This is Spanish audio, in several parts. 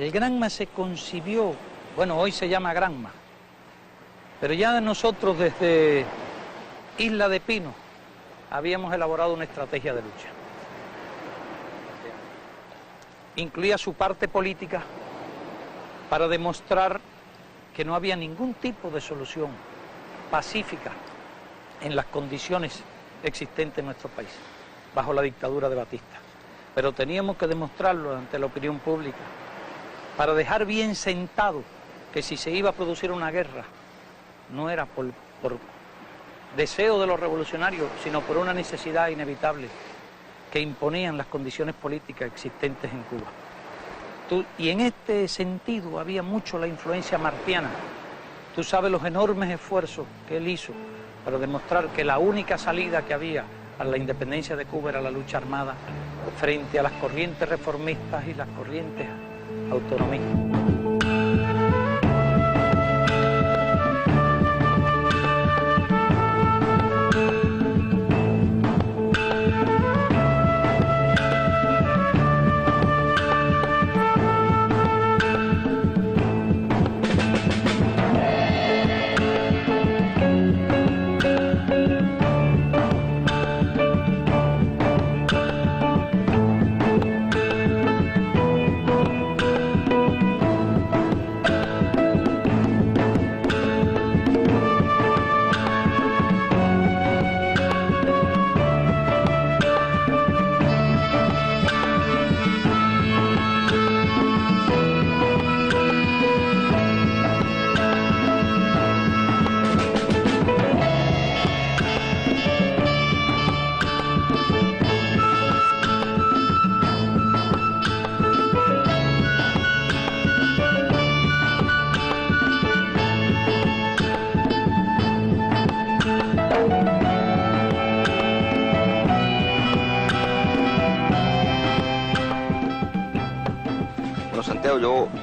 El Granma se concibió, bueno, hoy se llama Granma, pero ya nosotros desde Isla de Pino habíamos elaborado una estrategia de lucha. Incluía su parte política para demostrar que no había ningún tipo de solución pacífica en las condiciones existentes en nuestro país, bajo la dictadura de Batista. Pero teníamos que demostrarlo ante la opinión pública, para dejar bien sentado que si se iba a producir una guerra, no era por deseo de los revolucionarios, sino por una necesidad inevitable que imponían las condiciones políticas existentes en Cuba. Y en este sentido había mucho la influencia martiana. Tú sabes los enormes esfuerzos que él hizo para demostrar que la única salida que había a la independencia de Cuba era la lucha armada frente a las corrientes reformistas y las corrientes autonomistas.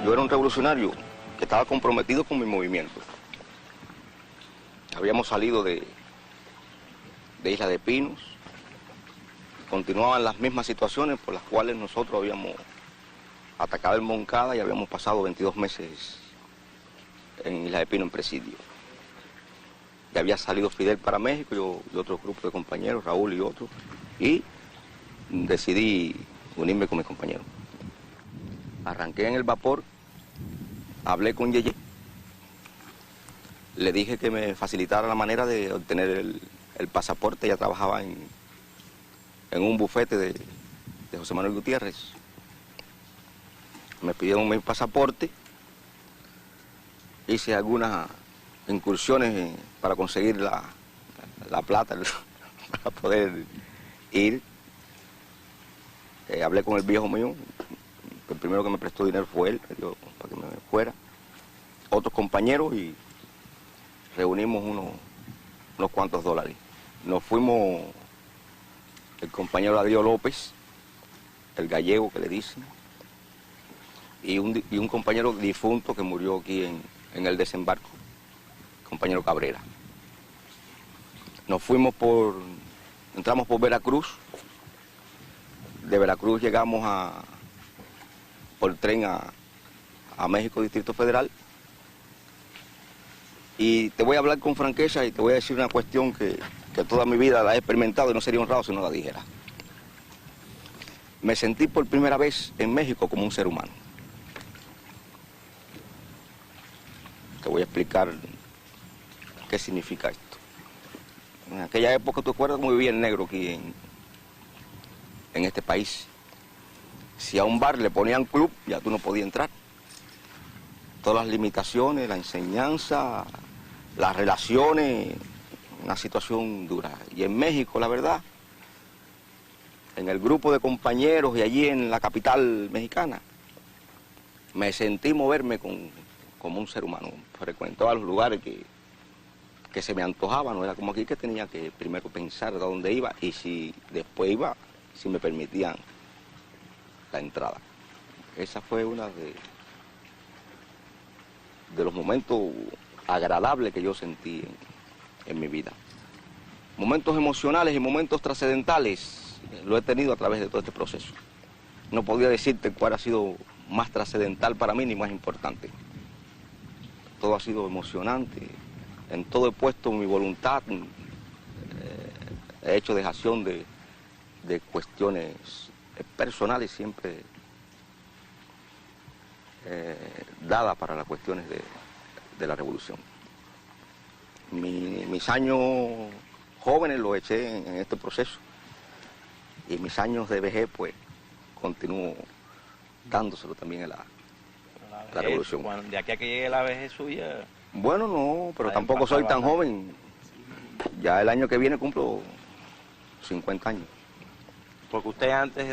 Yo era un revolucionario que estaba comprometido con mi movimiento. Habíamos salido de Isla de Pinos, continuaban las mismas situaciones por las cuales nosotros habíamos atacado el Moncada y habíamos pasado 22 meses en Isla de Pino en presidio. Ya había salido Fidel para México, yo y otro grupo de compañeros, Raúl y otros, y decidí unirme con mis compañeros. Arranqué en el vapor, hablé con Yeye, le dije que me facilitara la manera de obtener el pasaporte. Ya trabajaba en un bufete de José Manuel Gutiérrez. Me pidieron mi pasaporte, hice algunas incursiones para conseguir la plata para poder ir. Hablé con el viejo mío. El primero que me prestó dinero fue él, para que me fuera. Otros compañeros y reunimos unos cuantos dólares. Nos fuimos el compañero Adrián López, el gallego que le dicen, y un compañero difunto que murió aquí en el desembarco, el compañero Cabrera. Nos fuimos entramos por Veracruz. De Veracruz llegamos por tren a México, Distrito Federal. Y te voy a hablar con franqueza y te voy a decir una cuestión que toda mi vida la he experimentado y no sería honrado si no la dijera. Me sentí por primera vez en México como un ser humano. Te voy a explicar qué significa esto. En aquella época, ¿tú acuerdas cómo vivía el negro aquí en este país? Si a un bar le ponían club, ya tú no podías entrar. Todas las limitaciones, la enseñanza, las relaciones, una situación dura. Y en México, la verdad, en el grupo de compañeros y allí en la capital mexicana, me sentí moverme como un ser humano. Frecuentaba los lugares que se me antojaban, no era como aquí que tenía que primero pensar de dónde iba y si después iba, si me permitían la entrada. Esa fue una de los momentos agradables que yo sentí en mi vida. Momentos emocionales y momentos trascendentales lo he tenido a través de todo este proceso. No podía decirte cuál ha sido más trascendental para mí ni más importante. Todo ha sido emocionante. En todo he puesto mi voluntad, he hecho dejación de cuestiones personales siempre dadas para las cuestiones de la revolución. Mis años jóvenes los eché en este proceso y mis años de vejez pues continúo dándoselo también a la revolución. De aquí a que llegue la vejez suya... Bueno, no, pero tampoco soy tan joven. Ya el año que viene cumplo 50 años. Porque usted antes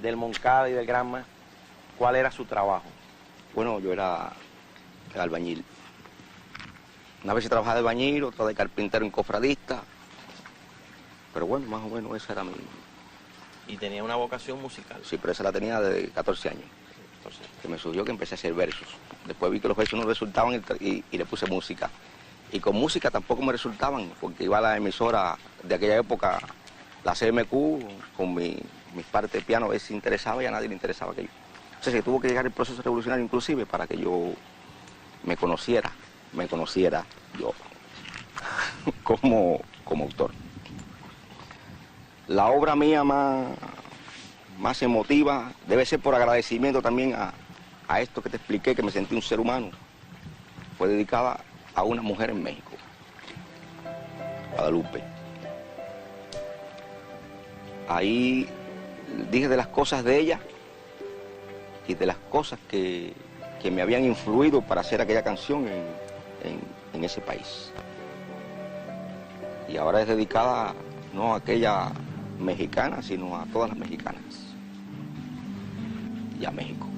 del Moncada y del Granma, ¿cuál era su trabajo? Bueno, yo era albañil. Una vez trabajaba de albañil, otra de carpintero encofradista. Pero bueno, más o menos esa era mi... Y tenía una vocación musical. Sí, pero esa la tenía desde 14 años. Que me surgió que empecé a hacer versos. Después vi que los versos no resultaban y le puse música. Y con música tampoco me resultaban, porque iba a la emisora de aquella época, la CMQ, con mis partes de piano, a ver si interesaba y a nadie le interesaba aquello. Entonces que tuvo que llegar el proceso revolucionario inclusive para que yo me conociera yo como autor. La obra mía más emotiva debe ser por agradecimiento también a esto que te expliqué, que me sentí un ser humano. Fue dedicada a una mujer en México, Guadalupe. Ahí dije de las cosas de ella y de las cosas que me habían influido para hacer aquella canción en ese país. Y ahora es dedicada no a aquella mexicana, sino a todas las mexicanas y a México.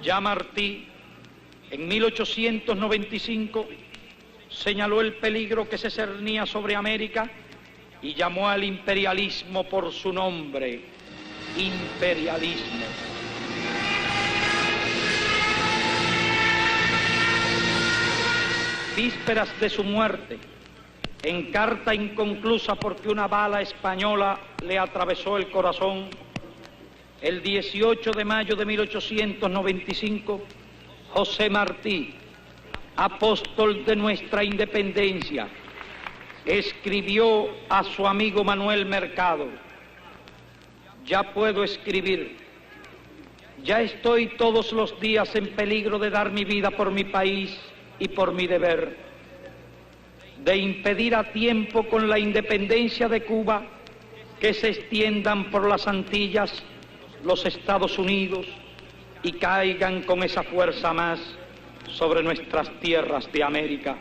Ya Martí, en 1895, señaló el peligro que se cernía sobre América y llamó al imperialismo por su nombre, imperialismo. Vísperas de su muerte, en carta inconclusa porque una bala española le atravesó el corazón, el 18 de mayo de 1895, José Martí, apóstol de nuestra independencia, escribió a su amigo Manuel Mercado: ya puedo escribir, ya estoy todos los días en peligro de dar mi vida por mi país y por mi deber, de impedir a tiempo con la independencia de Cuba que se extiendan por las Antillas los Estados Unidos y caigan con esa fuerza más sobre nuestras tierras de América.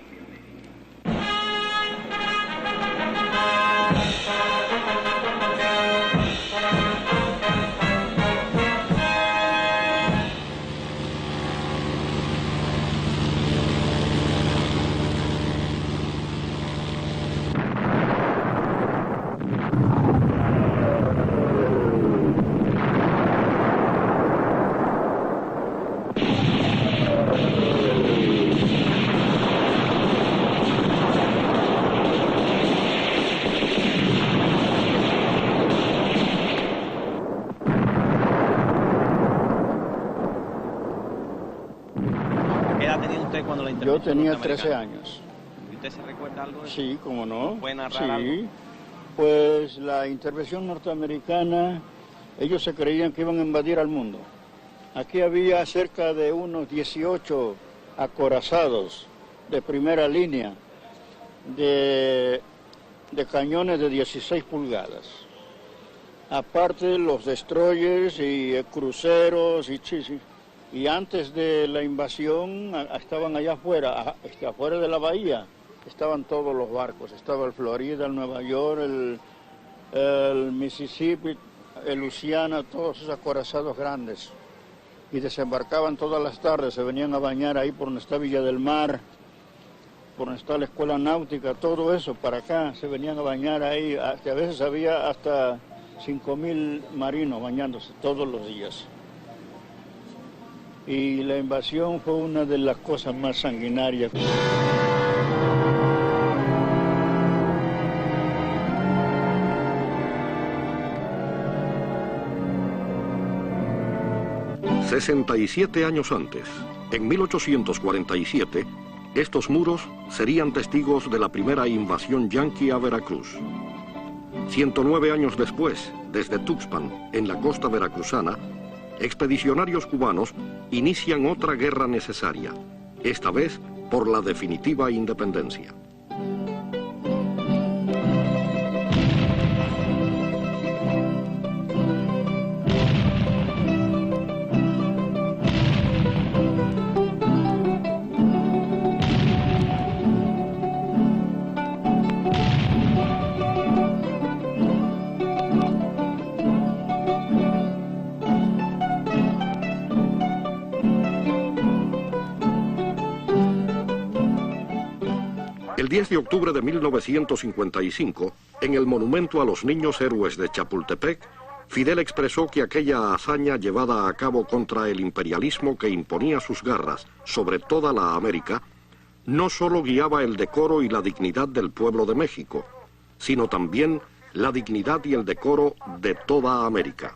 Yo tenía 13 años. ¿Y usted se recuerda algo de eso? Sí, cómo no. ¿Puede narrar sí. algo? Pues la intervención norteamericana, ellos se creían que iban a invadir al mundo. Aquí había cerca de unos 18 acorazados de primera línea de cañones de 16 pulgadas. Aparte los destroyers y cruceros y antes de la invasión estaban allá afuera, afuera de la bahía, estaban todos los barcos. Estaba el Florida, el Nueva York, el Mississippi, el Louisiana, todos esos acorazados grandes. Y desembarcaban todas las tardes, se venían a bañar ahí por donde está Villa del Mar, por donde está la Escuela Náutica, todo eso para acá, se venían a bañar ahí. A veces había hasta 5.000 marinos bañándose todos los días. Y la invasión fue una de las cosas más sanguinarias. «67 años antes, en 1847, estos muros serían testigos de la primera invasión yanqui a Veracruz. 109 años después, desde Tuxpan, en la costa veracruzana, expedicionarios cubanos inician otra guerra necesaria, esta vez por la definitiva independencia. El 10 de octubre de 1955, en el Monumento a los Niños Héroes de Chapultepec, Fidel expresó que aquella hazaña llevada a cabo contra el imperialismo que imponía sus garras sobre toda la América, no solo guiaba el decoro y la dignidad del pueblo de México, sino también la dignidad y el decoro de toda América.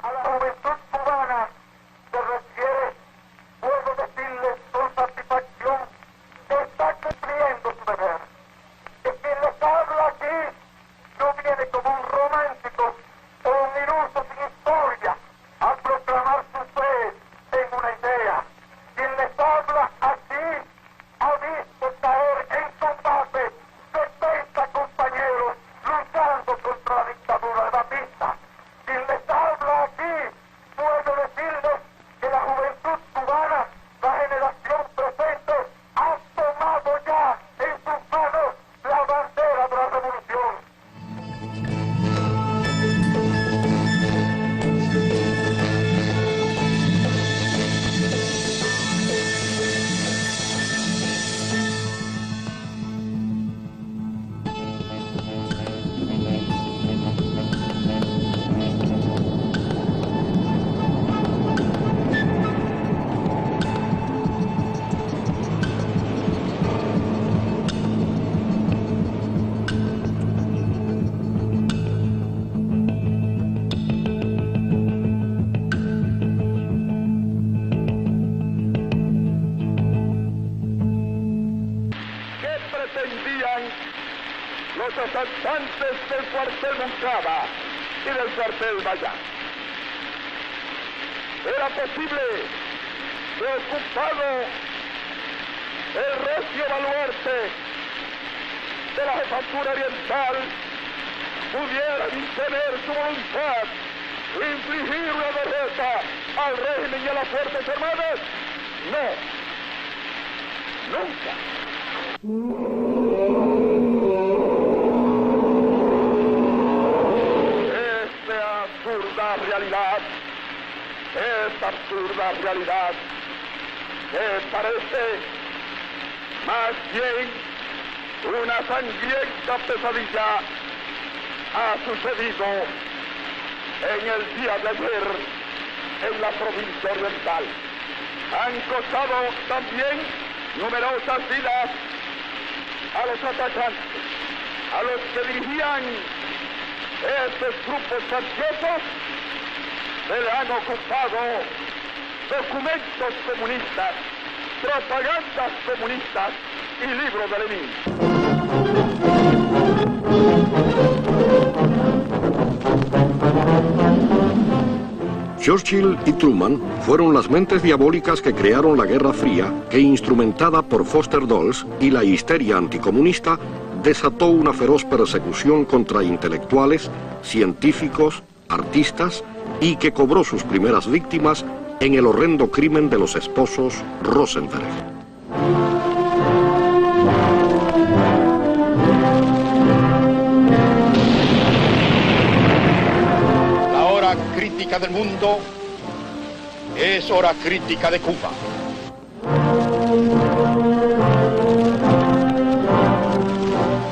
A la juventud cubana se refiere, puedo decirles con del cuartel Moncada y del cuartel Bayán. Era posible que, ocupado el recio baluarte de la jefatura oriental, pudieran imponer su voluntad, infligir una derrota al régimen y a las Fuerzas Armadas. No, nunca. Esta absurda realidad que parece más bien una sangrienta pesadilla ha sucedido en el día de ayer en la provincia oriental. Han costado también numerosas vidas a los atacantes, a los que dirigían estos grupos facciosos. Se le han ocupado documentos comunistas, propagandas comunistas y libros de Lenin. Churchill y Truman fueron las mentes diabólicas que crearon la Guerra Fría, que, instrumentada por Foster Dulles y la histeria anticomunista, desató una feroz persecución contra intelectuales, científicos, artistas, y que cobró sus primeras víctimas en el horrendo crimen de los esposos Rosenberg. La hora crítica del mundo es hora crítica de Cuba.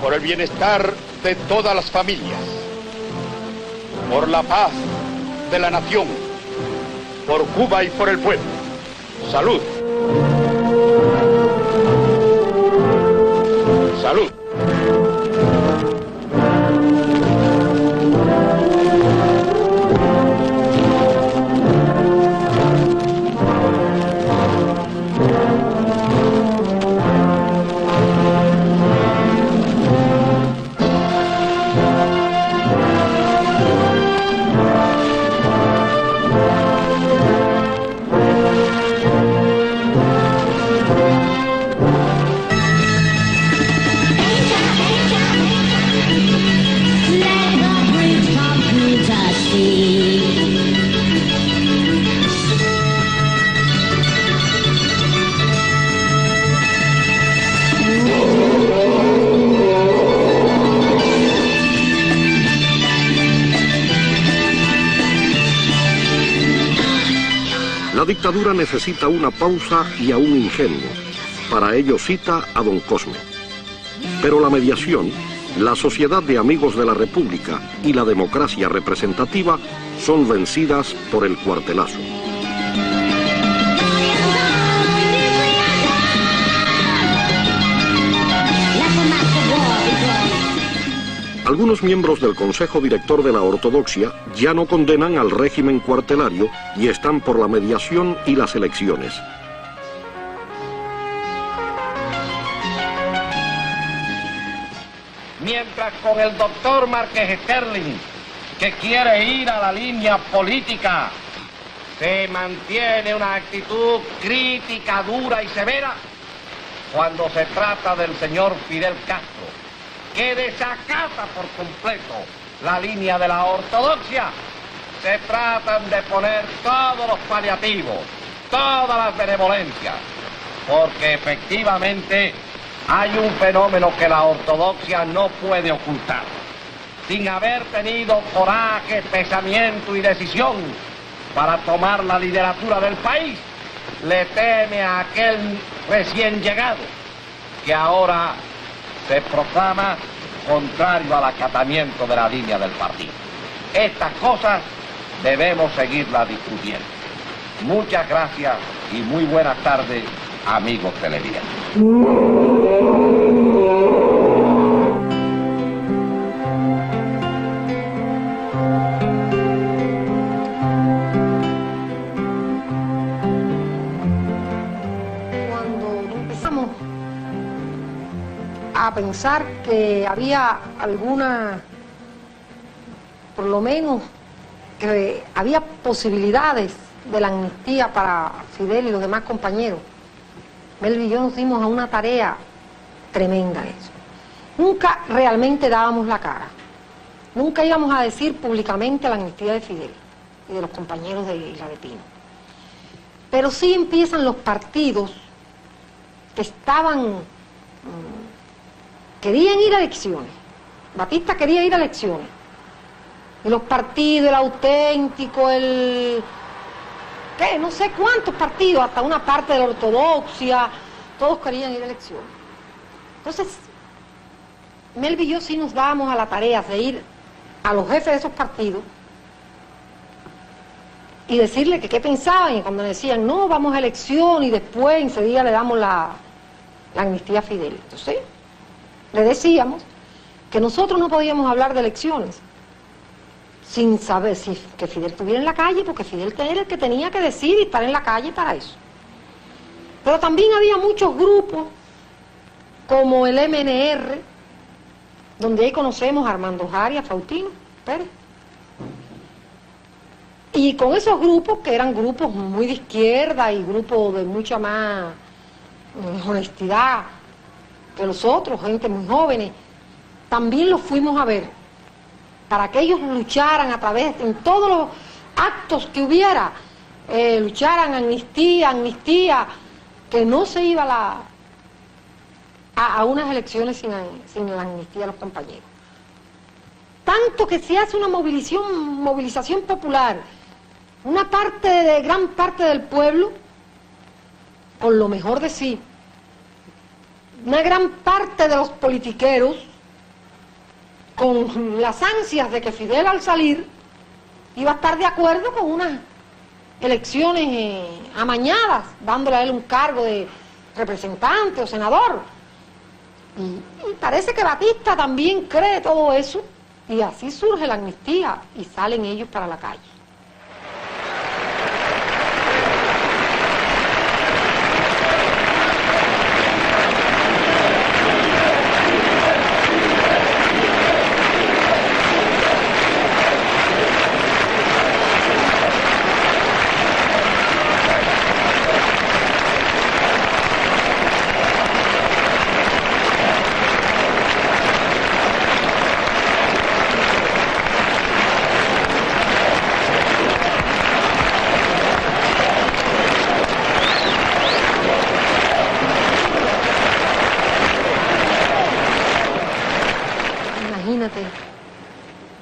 Por el bienestar de todas las familias, por la paz de la nación, por Cuba y por el pueblo. Salud. Salud. La dictadura necesita una pausa y a un ingenuo. Para ello cita a don Cosme. Pero la mediación, la Sociedad de Amigos de la República y la democracia representativa son vencidas por el cuartelazo. Algunos miembros del Consejo Director de la Ortodoxia ya no condenan al régimen cuartelario y están por la mediación y las elecciones. Mientras con el doctor Márquez Sterling, que quiere ir a la línea política, se mantiene una actitud crítica, dura y severa cuando se trata del señor Fidel Castro, que desacata por completo la línea de la ortodoxia. Se tratan de poner todos los paliativos, todas las benevolencias, porque efectivamente hay un fenómeno que la ortodoxia no puede ocultar. Sin haber tenido coraje, pensamiento y decisión para tomar la lideratura del país, le teme a aquel recién llegado que ahora se proclama contrario al acatamiento de la línea del partido. Estas cosas debemos seguirlas discutiendo. Muchas gracias y muy buenas tardes, amigos televidentes. A pensar que había alguna por lo menos que había posibilidades de la amnistía para Fidel y los demás compañeros, Melvin y yo nos dimos a una tarea tremenda en eso. Nunca realmente dábamos la cara. Nunca íbamos a decir públicamente la amnistía de Fidel y de los compañeros de Isla de Pino. Pero sí empiezan los partidos que querían ir a elecciones. Batista quería ir a elecciones. Y los partidos, el auténtico, no sé cuántos partidos, hasta una parte de la ortodoxia, todos querían ir a elecciones. Entonces, Melvin y yo sí nos dábamos a la tarea de ir a los jefes de esos partidos y decirle que qué pensaban, y cuando decían, no, vamos a elecciones y después enseguida le damos la amnistía a Fidel. Entonces, le decíamos que nosotros no podíamos hablar de elecciones sin saber que Fidel estuviera en la calle, porque Fidel era el que tenía que decir y estar en la calle para eso. Pero también había muchos grupos, como el MNR, donde ahí conocemos a Armando Jari, a Faustino Pérez. Y con esos grupos, que eran grupos muy de izquierda y grupos de mucha más honestidad que los otros, gente muy jóvenes, también los fuimos a ver, para que ellos lucharan a través, en todos los actos que hubiera, lucharan amnistía, que no se iba a unas elecciones sin la amnistía de los compañeros. Tanto que se hace una movilización popular, gran parte del pueblo, con lo mejor de sí, una gran parte de los politiqueros, con las ansias de que Fidel al salir iba a estar de acuerdo con unas elecciones amañadas, dándole a él un cargo de representante o senador. Y parece que Batista también cree todo eso, y así surge la amnistía y salen ellos para la calle.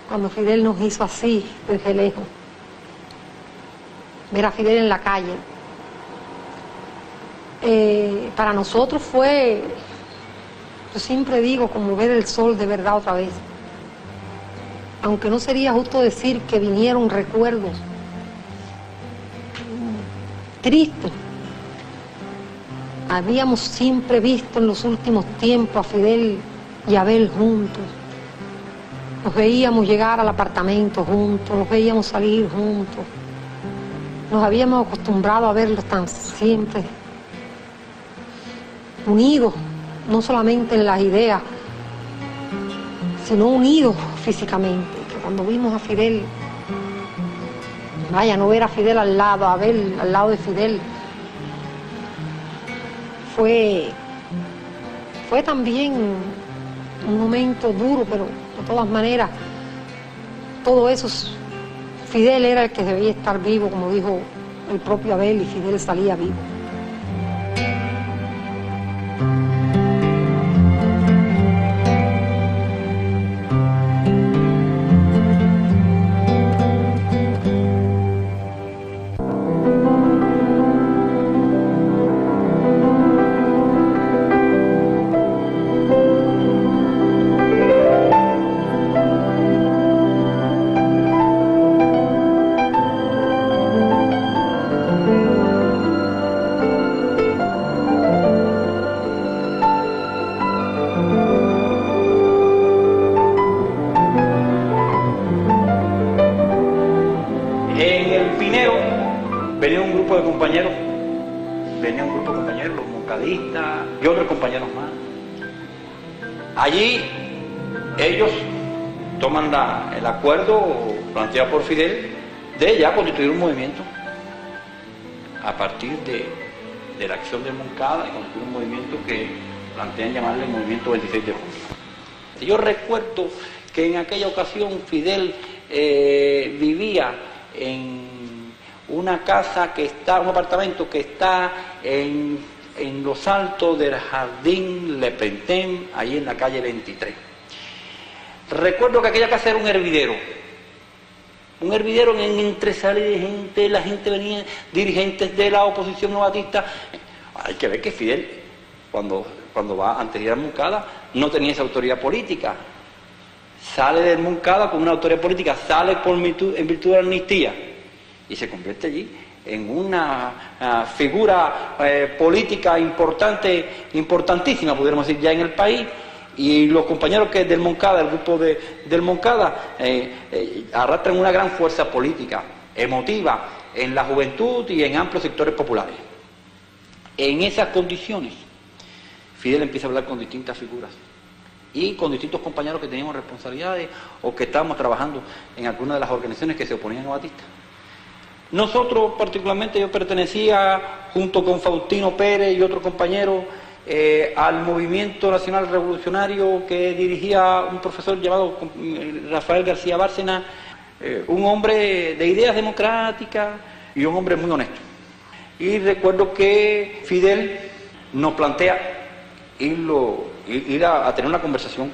Cuando Fidel nos hizo así, desde lejos, ver a Fidel en la calle, para nosotros fue, yo siempre digo, como ver el sol de verdad otra vez. Aunque no sería justo decir que vinieron recuerdos tristes. Habíamos siempre visto en los últimos tiempos a Fidel y a Abel juntos. Nos veíamos llegar al apartamento juntos, nos veíamos salir juntos. Nos habíamos acostumbrado a verlos tan siempre unidos, no solamente en las ideas, sino unidos físicamente. Que cuando vimos a Fidel, vaya, no ver a Fidel al lado, a Abel al lado de Fidel, fue también un momento duro, pero de todas maneras, todo eso, Fidel era el que debía estar vivo, como dijo el propio Abel, y Fidel salía vivo. Venía un grupo de compañeros, los moncadistas y otros compañeros más. Allí ellos toman el acuerdo planteado por Fidel de ya constituir un movimiento a partir de la acción de Moncada, y constituir un movimiento que plantean llamarle el Movimiento 26 de Junio. Yo recuerdo que en aquella ocasión Fidel vivía en una casa un apartamento que está en los altos del Jardín Le Pentén, ahí en la calle 23. Recuerdo que aquella casa era un hervidero en entre salida de gente, la gente venía, dirigentes de la oposición novatista. Hay que ver que Fidel, cuando va antes de ir a Moncada, no tenía esa autoridad política. Sale de Moncada con una autoridad política, sale en virtud de la amnistía y se convierte allí en una figura política importantísima, pudiéramos decir, ya en el país. Y los compañeros que del Moncada, el grupo del Moncada, arrastran una gran fuerza política, emotiva, en la juventud y en amplios sectores populares. En esas condiciones, Fidel empieza a hablar con distintas figuras y con distintos compañeros que teníamos responsabilidades o que estábamos trabajando en algunas de las organizaciones que se oponían a Batista. Nosotros, particularmente, yo pertenecía, junto con Faustino Pérez y otro compañero, al Movimiento Nacional Revolucionario que dirigía un profesor llamado Rafael García Bárcena, un hombre de ideas democráticas y un hombre muy honesto. Y recuerdo que Fidel nos plantea ir a tener una conversación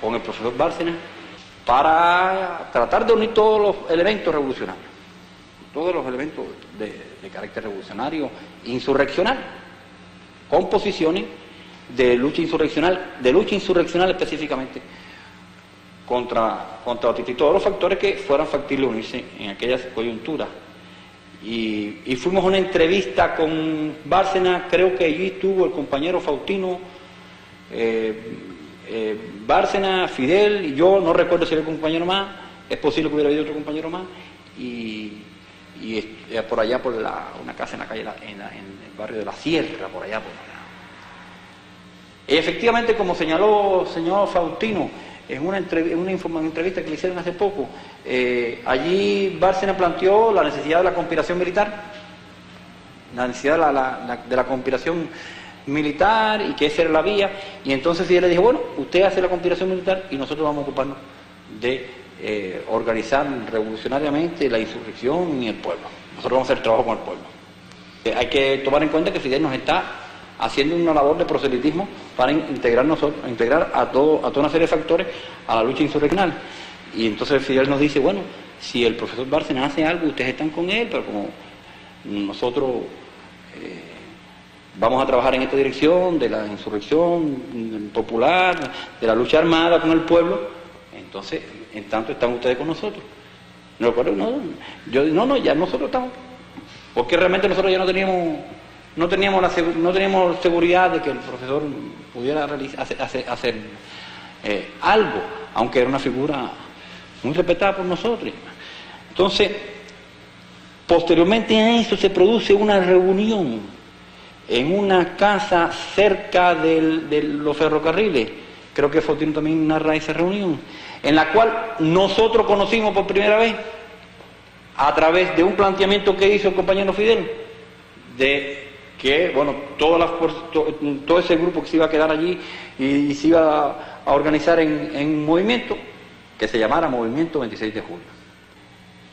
con el profesor Bárcena para tratar de unir todos los elementos revolucionarios, todos los elementos de carácter revolucionario, insurreccional, con posiciones de lucha insurreccional específicamente contra Batista y todos los factores que fueran factibles unirse en aquellas coyunturas. Y fuimos a una entrevista con Bárcena, creo que allí estuvo el compañero Faustino, Bárcena, Fidel y yo, no recuerdo si había un compañero más, es posible que hubiera habido otro compañero más, y por allá por una casa en la calle, en el barrio de la Sierra, por allá. Y efectivamente, como señaló el señor Faustino en una entrevista que le hicieron hace poco, allí Bárcena planteó la necesidad de la conspiración militar, la necesidad de la conspiración militar, y que esa era la vía, y entonces Fidel le dijo, bueno, usted hace la conspiración militar y nosotros vamos a ocuparnos de organizar revolucionariamente la insurrección y el pueblo. Nosotros vamos a hacer trabajo con el pueblo. Hay que tomar en cuenta que Fidel nos está haciendo una labor de proselitismo para integrar a toda una serie de factores a la lucha insurreccional. Y entonces Fidel nos dice, bueno, si el profesor Bárcena hace algo, ustedes están con él, pero como nosotros vamos a trabajar en esta dirección de la insurrección popular, de la lucha armada con el pueblo, entonces, en tanto están ustedes con nosotros. No, ya nosotros estamos. Porque realmente nosotros ya no teníamos seguridad de que el profesor pudiera hacer algo, aunque era una figura muy respetada por nosotros. Entonces, posteriormente a eso se produce una reunión en una casa cerca de los ferrocarriles. Creo que Faustino también narra esa reunión, en la cual nosotros conocimos por primera vez, a través de un planteamiento que hizo el compañero Fidel, de que, bueno, todo ese grupo que se iba a quedar allí y se iba a organizar en un movimiento que se llamara Movimiento 26 de Julio.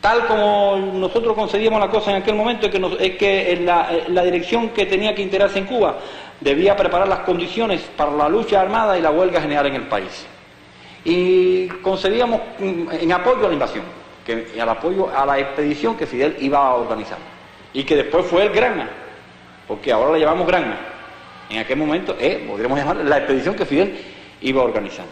Tal como nosotros concebíamos la cosa en aquel momento, es que la dirección que tenía que integrarse en Cuba debía preparar las condiciones para la lucha armada y la huelga general en el país. Y concebíamos en apoyo a la invasión, al apoyo a la expedición que Fidel iba a organizar, y que después fue el Granma, porque ahora la llamamos Granma. En aquel momento podríamos llamar la expedición que Fidel iba a organizar.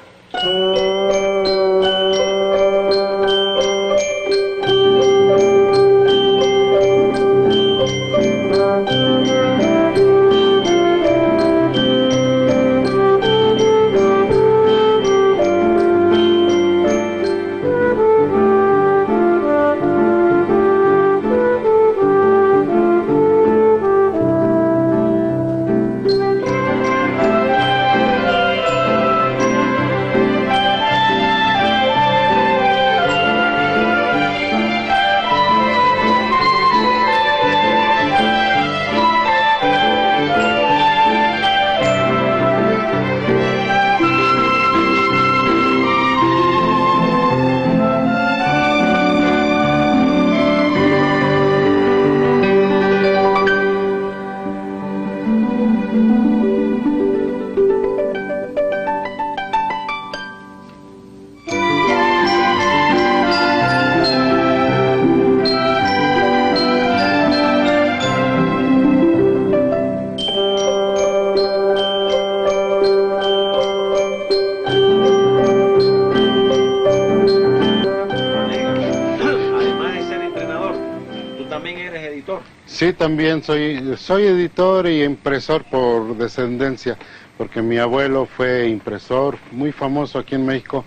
también eres editor. Sí, también soy editor y impresor por descendencia, porque mi abuelo fue impresor muy famoso aquí en México,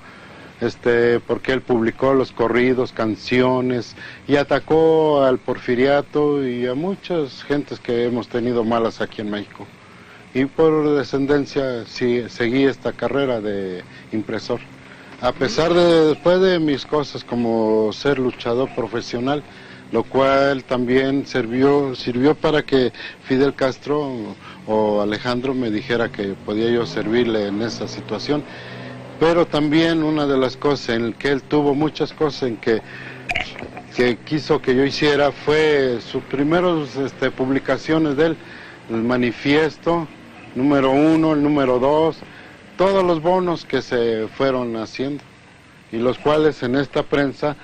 porque él publicó los corridos, canciones y atacó al porfiriato y a muchas gentes que hemos tenido malas aquí en México. Y por descendencia sí, seguí esta carrera de impresor. A pesar de después de mis cosas como ser luchador profesional, lo cual también sirvió para que Fidel Castro o Alejandro me dijera que podía yo servirle en esa situación. Pero también una de las cosas en que él tuvo muchas cosas en que quiso que yo hiciera fue sus primeros publicaciones de él, el manifiesto número 1, el número 2, todos los bonos que se fueron haciendo y los cuales en esta prensa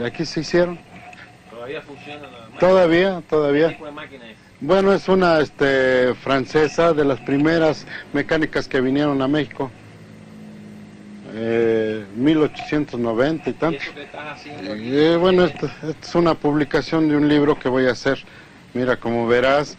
aquí se hicieron. ¿Todavía funciona la máquina? Todavía. ¿Qué tipo de máquina es? Bueno, es una francesa, de las primeras mecánicas que vinieron a México. 1890 y tanto. ¿Y eso que estás haciendo aquí? Bueno, esto es una publicación de un libro que voy a hacer. Mira, como verás,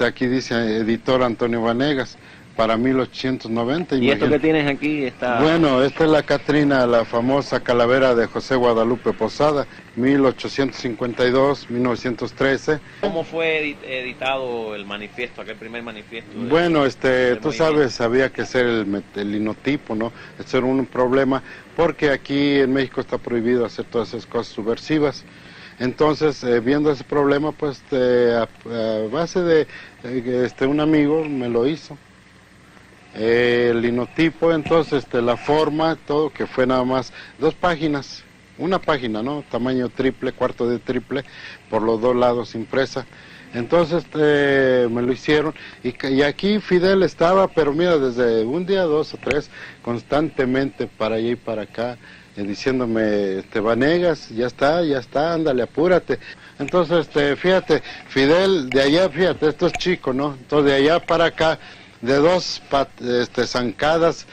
aquí dice editor Antonio Vanegas, para 1890. ¿Y esto que tienes aquí está...? Bueno, esta es la Catrina, la famosa calavera de José Guadalupe Posada, 1852-1913. ¿Cómo fue editado el manifiesto, aquel primer manifiesto? Bueno, tú sabes, había que hacer el linotipo, ¿no? Eso era un problema, porque aquí en México está prohibido hacer todas esas cosas subversivas. Entonces, viendo ese problema, pues, a base de un amigo me lo hizo. El linotipo, entonces, la forma, todo, que fue nada más 2 páginas, una página, ¿no? Tamaño triple, cuarto de triple, por los 2 lados impresa. Entonces, me lo hicieron, y aquí Fidel estaba, pero mira, desde un día, 2 o 3, constantemente para allá y para acá, diciéndome, Vanegas, ya está, ándale, apúrate. Entonces, fíjate, Fidel, de allá, fíjate, esto es chico, ¿no? Entonces, de allá para acá, de 2 zancadas,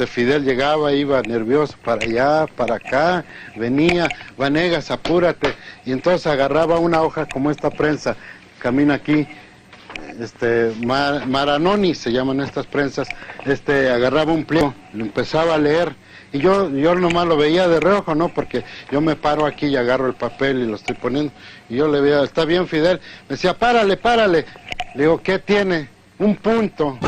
Fidel llegaba, iba nervioso para allá, para acá, venía, Vanegas, apúrate, y entonces agarraba una hoja como esta prensa, camina aquí, Maranoni se llaman estas prensas, agarraba un pliego, lo empezaba a leer, y yo nomás lo veía de reojo, ¿no? Porque yo me paro aquí y agarro el papel y lo estoy poniendo, y yo le veía, está bien, Fidel, me decía, párale, le digo, ¿qué tiene? Un punto.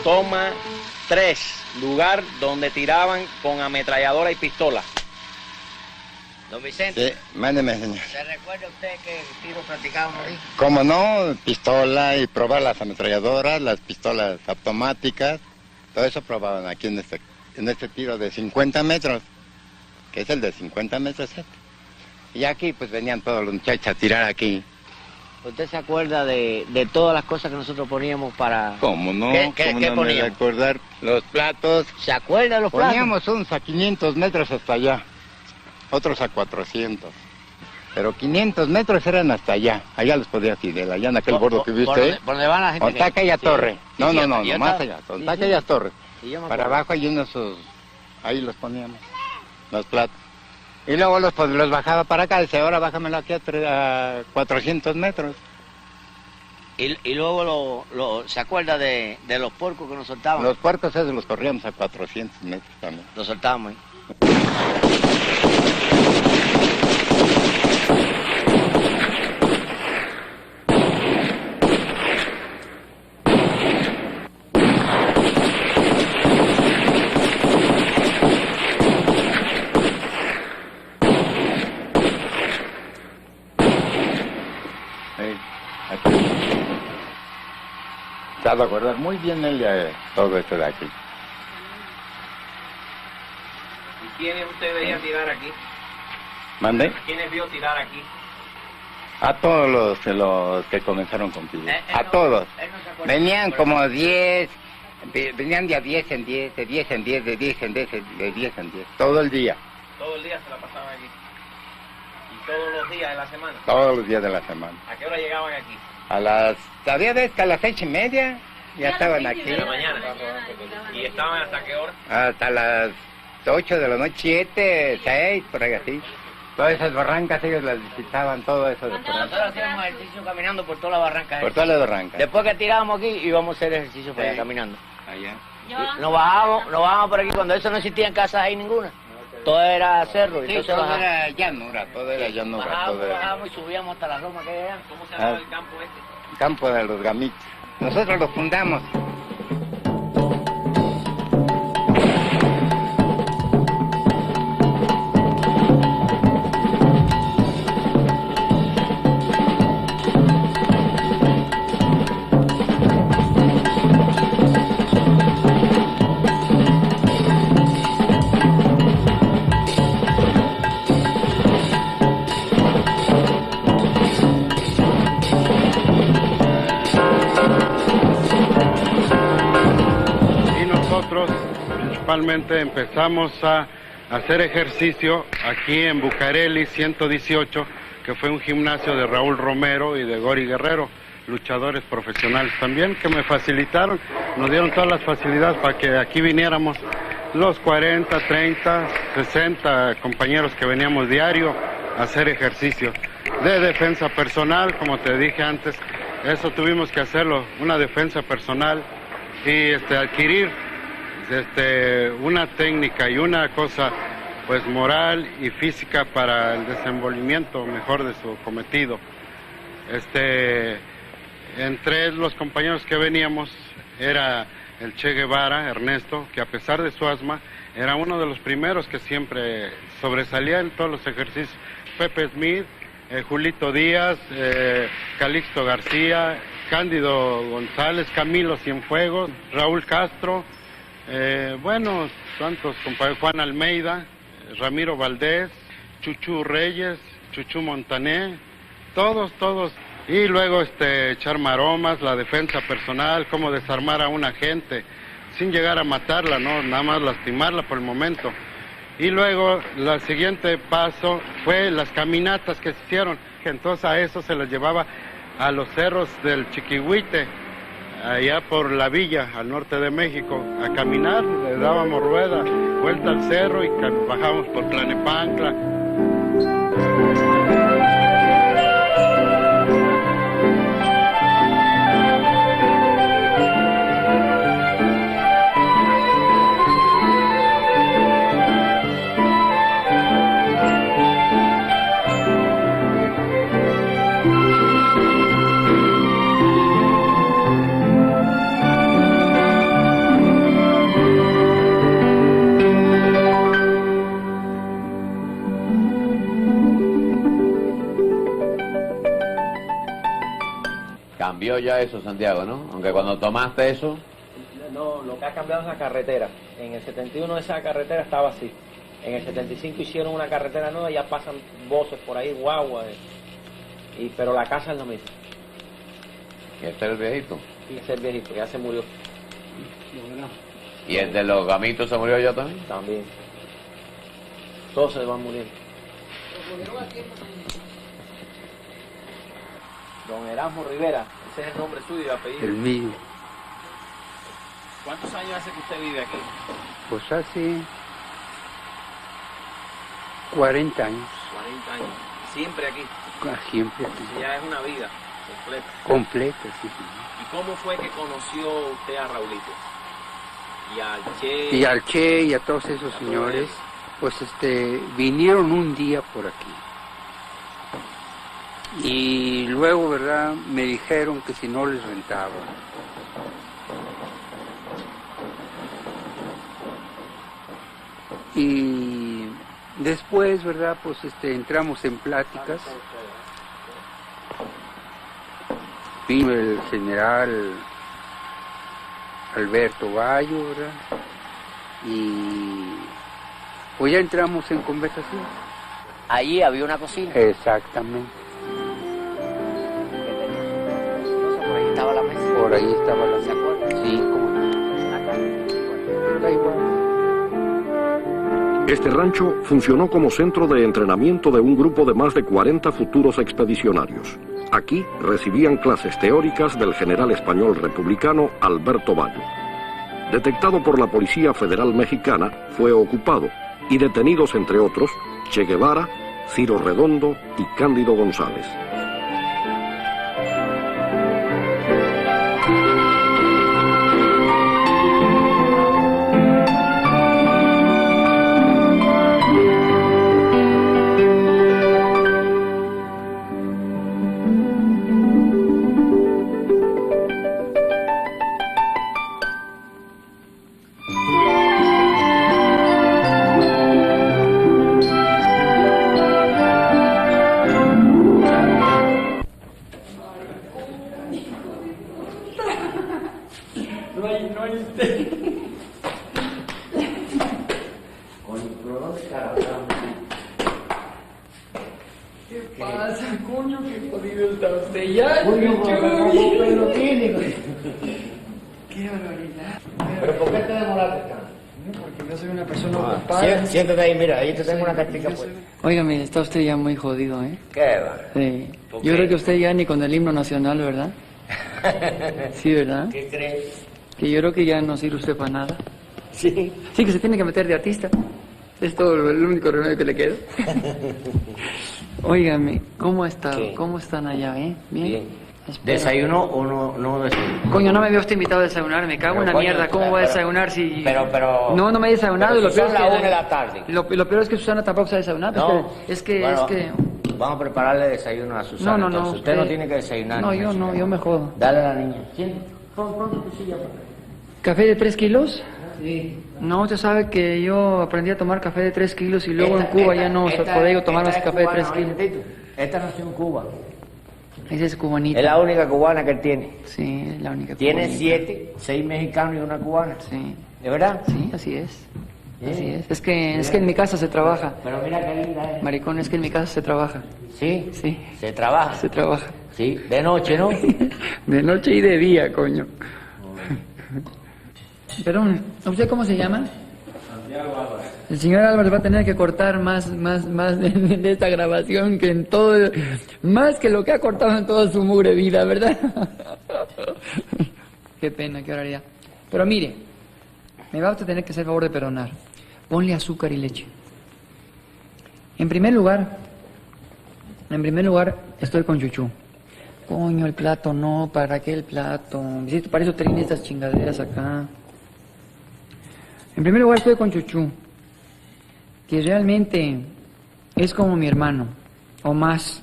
Toma 3, lugar donde tiraban con ametralladora y pistola. Don Vicente. Sí, mándeme, señor. ¿Se recuerda usted qué tiro practicaban ahí? ¿Cómo no? Pistola y probar las ametralladoras, las pistolas automáticas, todo eso probaban aquí en este tiro de 50 metros, que es el de 50 metros. Y aquí pues venían todos los muchachos a tirar aquí. ¿Usted se acuerda de todas las cosas que nosotros poníamos para...? ¿Cómo no? ¿Qué no poníamos? Me recordar los platos. ¿Se acuerda de los platos? Poníamos unos a 500 metros hasta allá, otros a 400. Pero 500 metros eran hasta allá. Allá los podía Fidel, allá en aquel bordo que viste. ¿Por donde van la gente? Donde está aquella torre. No, sí, no, no, yo más estaba- allá. Donde sí, está sí. aquellas torres. Sí, yo me Para acuerdo. abajo hay unos, ahí los poníamos, los platos. Y luego los bajaba para acá, dice, ahora bájamelo aquí a 400 metros. Y luego ¿se acuerda de los puercos que nos soltaban? Los puercos esos los corríamos a 400 metros también. Los soltábamos ahí. Se ha de acordar muy bien él de todo esto de aquí. ¿Y quiénes usted veía tirar aquí? ¿Mande? ¿Quiénes vio tirar aquí? A todos los que comenzaron con Fidel. A todos. Venían como 10, venían de a 10 en 10, de 10 en 10, de 10 en 10, de 10 en 10. Todo el día. Todo el día se la pasaban aquí. ¿Y todos los días de la semana? Todos los días de la semana. ¿A qué hora llegaban aquí? Había veces que a las 6:30 ya estaban aquí. De la mañana. ¿Y estaban hasta qué hora? Hasta las 8 de la noche, 7, 6, por ahí así. Todas esas barrancas ellos las visitaban, todo eso de por ahí. Nosotros hacíamos ejercicio caminando por todas las barrancas. Por todas las barrancas. Después que tirábamos aquí, íbamos a hacer ejercicio para allá caminando. Allá. Nos bajábamos por aquí, cuando eso no existía en casas ahí ninguna. Todo era cerro. Sí, entonces todo bajábamos. era llanura, todo era llanura. Todo era... Bajábamos y subíamos hasta la Roma que era. ¿Cómo se llamaba el campo este? Campo de los Gamitos. Nosotros lo fundamos. Y nosotros principalmente empezamos a hacer ejercicio aquí en Bucareli 118, que fue un gimnasio de Raúl Romero y de Gori Guerrero, luchadores profesionales también, que me facilitaron, nos dieron todas las facilidades para que aquí viniéramos los 40, 30, 60 compañeros que veníamos diario a hacer ejercicio de defensa personal, como te dije antes. Eso tuvimos que hacerlo, una defensa personal y adquirir una técnica y una cosa pues moral y física para el desenvolvimiento mejor de su cometido. Entre los compañeros que veníamos era el Che Guevara, Ernesto, que a pesar de su asma era uno de los primeros que siempre sobresalía en todos los ejercicios. Pepe Smith, Julito Díaz, Calixto García, Cándido González, Camilo Cienfuegos, Raúl Castro, bueno, tantos compañeros, Juan Almeida, Ramiro Valdés, Chuchú Reyes, Chuchú Montané, todos. Y luego echar maromas, la defensa personal, cómo desarmar a una gente sin llegar a matarla, no, nada más lastimarla por el momento. Y luego, el siguiente paso fue las caminatas que se hicieron, que entonces a eso se les llevaba a los cerros del Chiquihuite, allá por la villa, al norte de México, a caminar, le dábamos rueda, vuelta al cerro y bajábamos por Tlalnepantla. Cambió ya eso, Santiago, ¿no? Aunque cuando tomaste eso... No, lo que ha cambiado es la carretera. En el 71 esa carretera estaba así. En el 75 hicieron una carretera nueva y ya pasan voces por ahí, guagua. Pero la casa es lo mismo. ¿Y este es el viejito? Y ese es el viejito, ya se murió. ¿Y el de los Gamitos se murió ya también? También. Todos se van muriendo. Don Erasmo Rivera, ese es el nombre suyo y apellido. El mío. ¿Cuántos años hace que usted vive aquí? Pues hace 40 años. 40 años. ¿Siempre aquí? Siempre aquí. Ya es una vida completa. Completa, sí, sí. ¿Y cómo fue que conoció usted a Raulito? Y al Che. Y al Che y a todos esos señores, pues vinieron un día por aquí. Y luego, ¿verdad? Me dijeron que si no les rentaba. Y después, ¿verdad? Pues entramos en pláticas. Vino el general Alberto Bayo, ¿verdad? Y pues ya entramos en conversación. Allí había una cocina. Exactamente. Por ahí estaba la mesa. Por ahí estaba la mesa. ¿Se acuerda? Sí, como está igual. Este rancho funcionó como centro de entrenamiento de un grupo de más de 40 futuros expedicionarios. Aquí recibían clases teóricas del general español republicano Alberto Bayo. Detectado por la Policía Federal Mexicana, fue ocupado y detenidos, entre otros, Che Guevara, Ciro Redondo y Cándido González. Siéntate ahí, mira, ahí te tengo una cartica pues. Óigame, está usted ya muy jodido, ¿eh? ¿Qué va? Sí. Yo creo que usted ya ni con el himno nacional, ¿verdad? Sí, ¿verdad? ¿Qué crees? Que yo creo que ya no sirve usted para nada. Sí. Sí, que se tiene que meter de artista. Es todo el único remedio que le queda. Óigame, ¿cómo ha estado? ¿Qué? ¿Cómo están allá, eh? ¿Bien? Espera. ¿Desayuno o no desayuno? Coño, no me había usted invitado a desayunar, me cago Pero, en la coño, mierda. ¿Cómo voy a pero- desayunar si...? Pero... No, no me he desayunado. Pero Y lo si peor son es que... las 1 de la tarde. Lo peor es que Susana tampoco se ha desayunado. No. Es que... Bueno, es que... Vamos a prepararle desayuno a Susana. No, entonces. Usted no tiene que desayunar. No, niña, yo no, señora. yo me jodo. Dale a la niña. Siéntate. Pon tu silla por ahí. ¿Café de 3 kilos? Sí. No, usted sabe que yo aprendí a tomar café de 3 kilos y luego en Cuba ya no podía tomar más café de 3 kilos. Esta nació en Cuba. Esa es cubanita. Es la única cubana que él tiene. Sí, es la única Tiene cubanita. 7, 6 mexicanos y una cubana. Sí. ¿De verdad? Sí, así es. Sí. Así es. Es que en mi casa se trabaja. Pero mira qué linda es. Maricón, es que en mi casa se trabaja. ¿Sí? Sí. Se trabaja. Se trabaja. Sí, de noche, ¿no? De noche y de día, coño. Perdón, ¿usted cómo se llama? Santiago Álvarez. El señor Álvarez va a tener que cortar más de esta grabación que en todo, más que lo que ha cortado en toda su mugre vida, ¿verdad? Qué pena, qué barbaridad. Pero mire, me va a usted tener que hacer el favor de perdonar. Ponle azúcar y leche. En primer lugar, estoy con Chuchú. Coño, el plato no, ¿para qué el plato? Para eso tienen estas chingaderas acá. En primer lugar estoy con Chuchú, que realmente es como mi hermano, o más.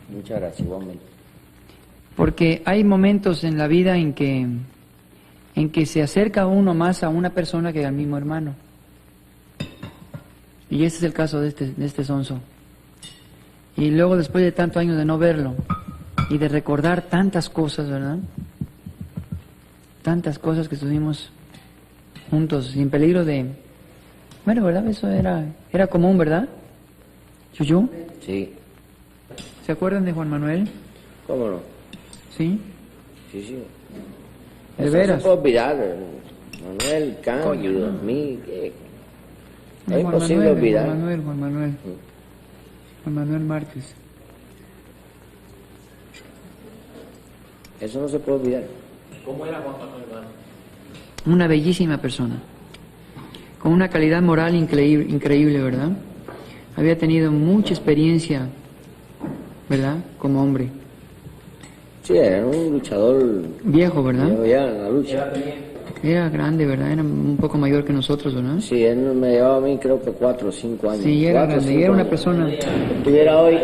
Muchas gracias, igualmente. Porque hay momentos en la vida en que se acerca uno más a una persona que al mismo hermano. Y ese es el caso de este sonso. Y luego, después de tantos años de no verlo y de recordar tantas cosas, ¿verdad? Tantas cosas que estuvimos juntos, sin peligro de... Bueno, ¿verdad? Eso era común, ¿verdad? ¿Chuchu? Sí. ¿Se acuerdan de Juan Manuel? ¿Cómo no? ¿Sí? Sí, sí. ¿De Eso veras? no se puede olvidar. Manuel, Cándido, Coño, no. mí, que... De Es Juan imposible Manuel, de olvidar. Juan Manuel Márquez. Eso no se puede olvidar. ¿Cómo era Juan Manuel Márquez? Una bellísima persona, con una calidad moral increíble, ¿verdad? Había tenido mucha experiencia, ¿verdad? Como hombre. Sí, era un luchador viejo, ¿verdad? Viejo ya en la lucha. Era grande, ¿verdad? Era un poco mayor que nosotros, ¿verdad? Sí, él me llevaba a mí creo que 4 o 5 años. Sí, era grande, y era una persona... Estuviera hoy,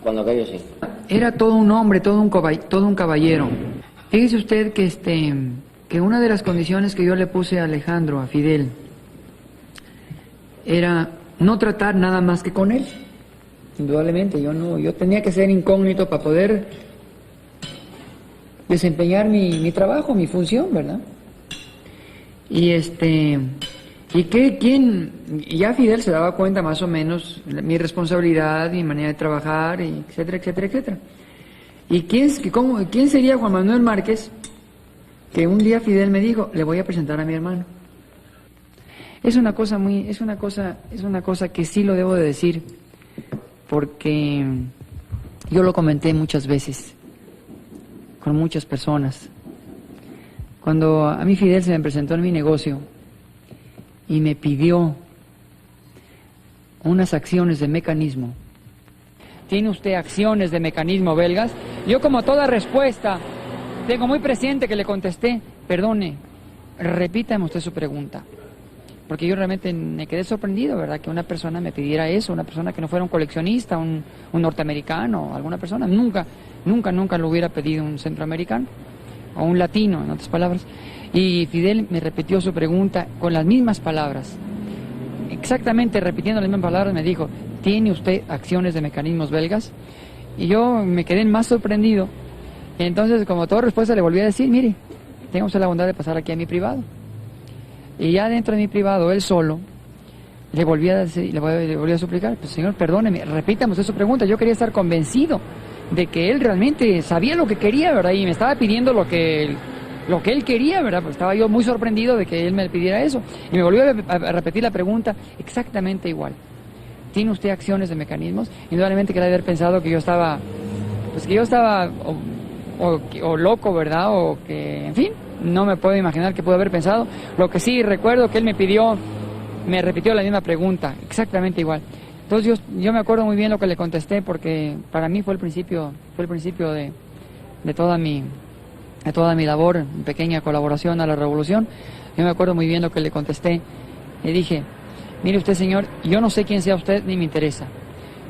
cuando cayó sí. Era todo un hombre, todo un caballero. Fíjese usted que que una de las condiciones que yo le puse a Alejandro, a Fidel, era no tratar nada más que con él. Indudablemente, yo tenía que ser incógnito para poder desempeñar mi trabajo, mi función, ¿verdad? Y ya Fidel se daba cuenta más o menos de mi responsabilidad, mi manera de trabajar, y etcétera, etcétera, etcétera. ¿Y quién sería Juan Manuel Márquez? Que un día Fidel me dijo, le voy a presentar a mi hermano. Es una cosa que sí lo debo de decir, porque yo lo comenté muchas veces con muchas personas. Cuando a mí Fidel se me presentó en mi negocio y me pidió unas acciones de mecanismo. ¿Tiene usted acciones de mecanismo belgas? Yo, como toda respuesta, tengo muy presente que le contesté, perdone, repítame usted su pregunta. Porque yo realmente me quedé sorprendido, ¿verdad? Que una persona me pidiera eso, una persona que no fuera un coleccionista, un norteamericano, alguna persona. Nunca lo hubiera pedido un centroamericano o un latino, en otras palabras. Y Fidel me repitió su pregunta con las mismas palabras. Exactamente repitiendo las mismas palabras me dijo, ¿tiene usted acciones de mecanismos belgas? Y yo me quedé más sorprendido. Y entonces, como toda respuesta, le volví a decir, mire, tenga usted la bondad de pasar aquí a mi privado. Y ya dentro de mi privado, él solo, le volví a decir, le volví a suplicar, pues señor, perdóneme, repítame usted su pregunta. Yo quería estar convencido de que él realmente sabía lo que quería, ¿verdad? Y me estaba pidiendo lo que él quería, ¿verdad? Pues estaba yo muy sorprendido de que él me pidiera eso. Y me volvió a repetir la pregunta exactamente igual. ¿Tiene usted acciones de mecanismos? Indudablemente que él haber pensado que yo estaba, o loco, ¿verdad? O que, en fin, no me puedo imaginar qué pudo haber pensado. Lo que sí recuerdo que él me repitió la misma pregunta, exactamente igual. Entonces yo me acuerdo muy bien lo que le contesté, porque para mí fue el principio de toda mi labor, mi pequeña colaboración a la revolución. Yo me acuerdo muy bien lo que le contesté. Le dije, mire usted, señor, yo no sé quién sea usted ni me interesa,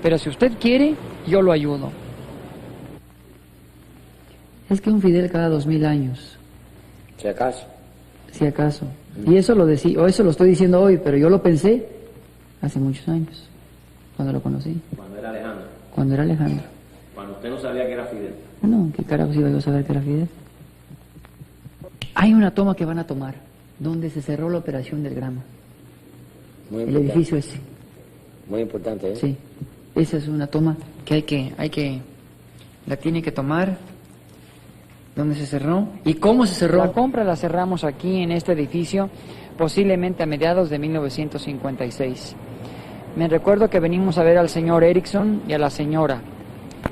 pero si usted quiere, yo lo ayudo. Es que un Fidel cada 2000 años. Si acaso. Si acaso. Y eso lo estoy diciendo hoy, pero yo lo pensé hace muchos años, cuando lo conocí. Cuando era Alejandro. Cuando era Alejandro. Cuando usted no sabía que era Fidel. No, ¿qué carajos iba yo a saber que era Fidel? Hay una toma que van a tomar, donde se cerró la operación del gramo. El edificio ese. Muy importante, ¿eh? Sí. Esa es una toma que la tiene que tomar. ¿Dónde se cerró? ¿Y cómo se cerró? La compra la cerramos aquí en este edificio, posiblemente a mediados de 1956. Me recuerdo que venimos a ver al señor Erickson y a la señora.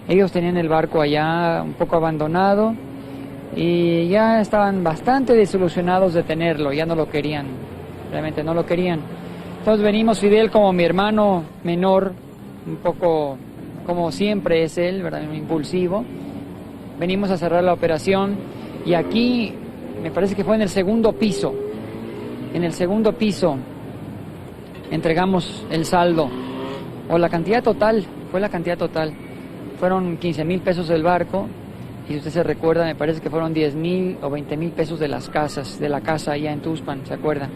Ellos tenían el barco allá un poco abandonado y ya estaban bastante desilusionados de tenerlo, ya no lo querían, realmente no lo querían. Entonces venimos, Fidel como mi hermano menor, un poco como siempre es él, ¿verdad? Impulsivo. Venimos a cerrar la operación y aquí, me parece que fue en el segundo piso, entregamos el saldo, o la cantidad total, fueron 15,000 pesos del barco, y si usted se recuerda, me parece que fueron 10,000 o 20,000 pesos de la casa allá en Tuxpan, ¿se acuerdan?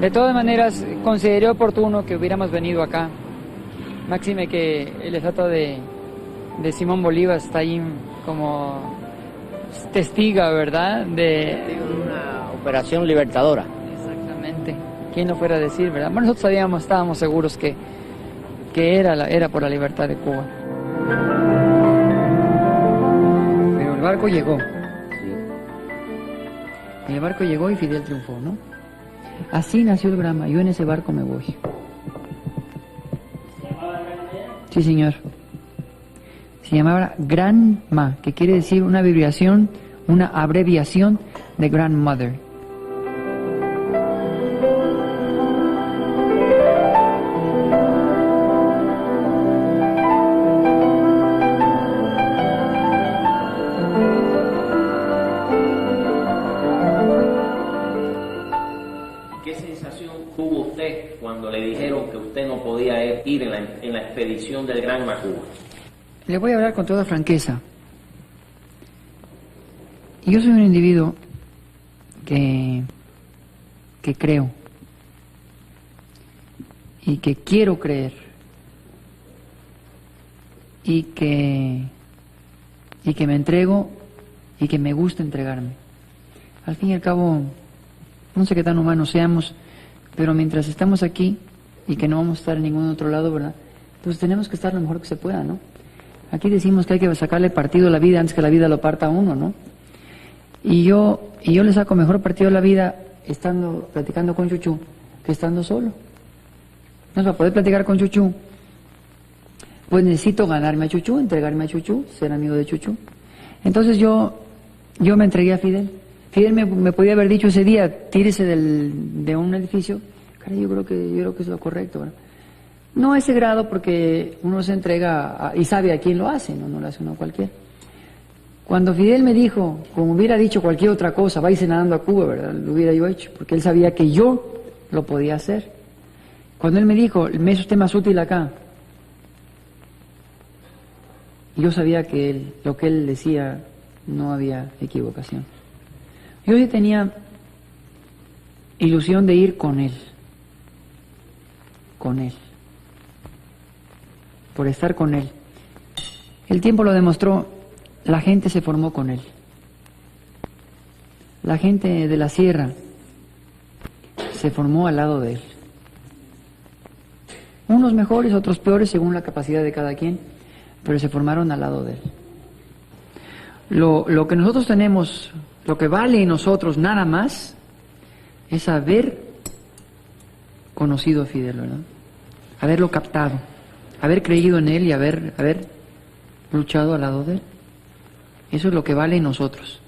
De todas maneras, consideré oportuno que hubiéramos venido acá, máxime que el estatua de Simón Bolívar está ahí como testiga, ¿verdad? De una operación libertadora. Exactamente. ¿Quién lo fuera a decir, verdad? Bueno, nosotros estábamos seguros que era por la libertad de Cuba. Pero el barco llegó. Sí. El barco llegó y Fidel triunfó, ¿no? Así nació el Grama. Yo en ese barco me voy. Sí, señor. Se llamaba Grandma, que quiere decir una abreviación de Grandmother. Cuando le dijeron que usted no podía ir en la expedición del Gran Macú? Le voy a hablar con toda franqueza. Yo soy un individuo que creo y que quiero creer y que me entrego y que me gusta entregarme. Al fin y al cabo, no sé qué tan humanos seamos, pero mientras estamos aquí y que no vamos a estar en ningún otro lado, ¿verdad? Pues tenemos que estar lo mejor que se pueda, ¿no? Aquí decimos que hay que sacarle partido a la vida antes que la vida lo parta a uno, ¿no? Y yo le saco mejor partido a la vida platicando con Chuchú que estando solo. Entonces, para poder platicar con Chuchú, pues necesito ganarme a Chuchú, entregarme a Chuchú, ser amigo de Chuchú. Entonces yo me entregué a Fidel. Fidel me podía haber dicho ese día, tírese de un edificio. Caray, yo creo que es lo correcto, ¿verdad? No a ese grado, porque uno se entrega y sabe a quién lo hace, no lo hace uno a cualquiera. Cuando Fidel me dijo, como hubiera dicho cualquier otra cosa, váyase nadando a Cuba, ¿verdad? Lo hubiera yo hecho, porque él sabía que yo lo podía hacer. Cuando él me dijo, me es usted más útil acá, yo sabía que lo que él decía no había equivocación. Yo sí tenía ilusión de ir con él, por estar con él. El tiempo lo demostró, la gente se formó con él. La gente de la sierra se formó al lado de él. Unos mejores, otros peores, según la capacidad de cada quien, pero se formaron al lado de él. Lo que nosotros tenemos, lo que vale en nosotros nada más, es haber conocido a Fidel, ¿verdad? Haberlo captado, haber creído en él y haber luchado al lado de él. Eso es lo que vale en nosotros.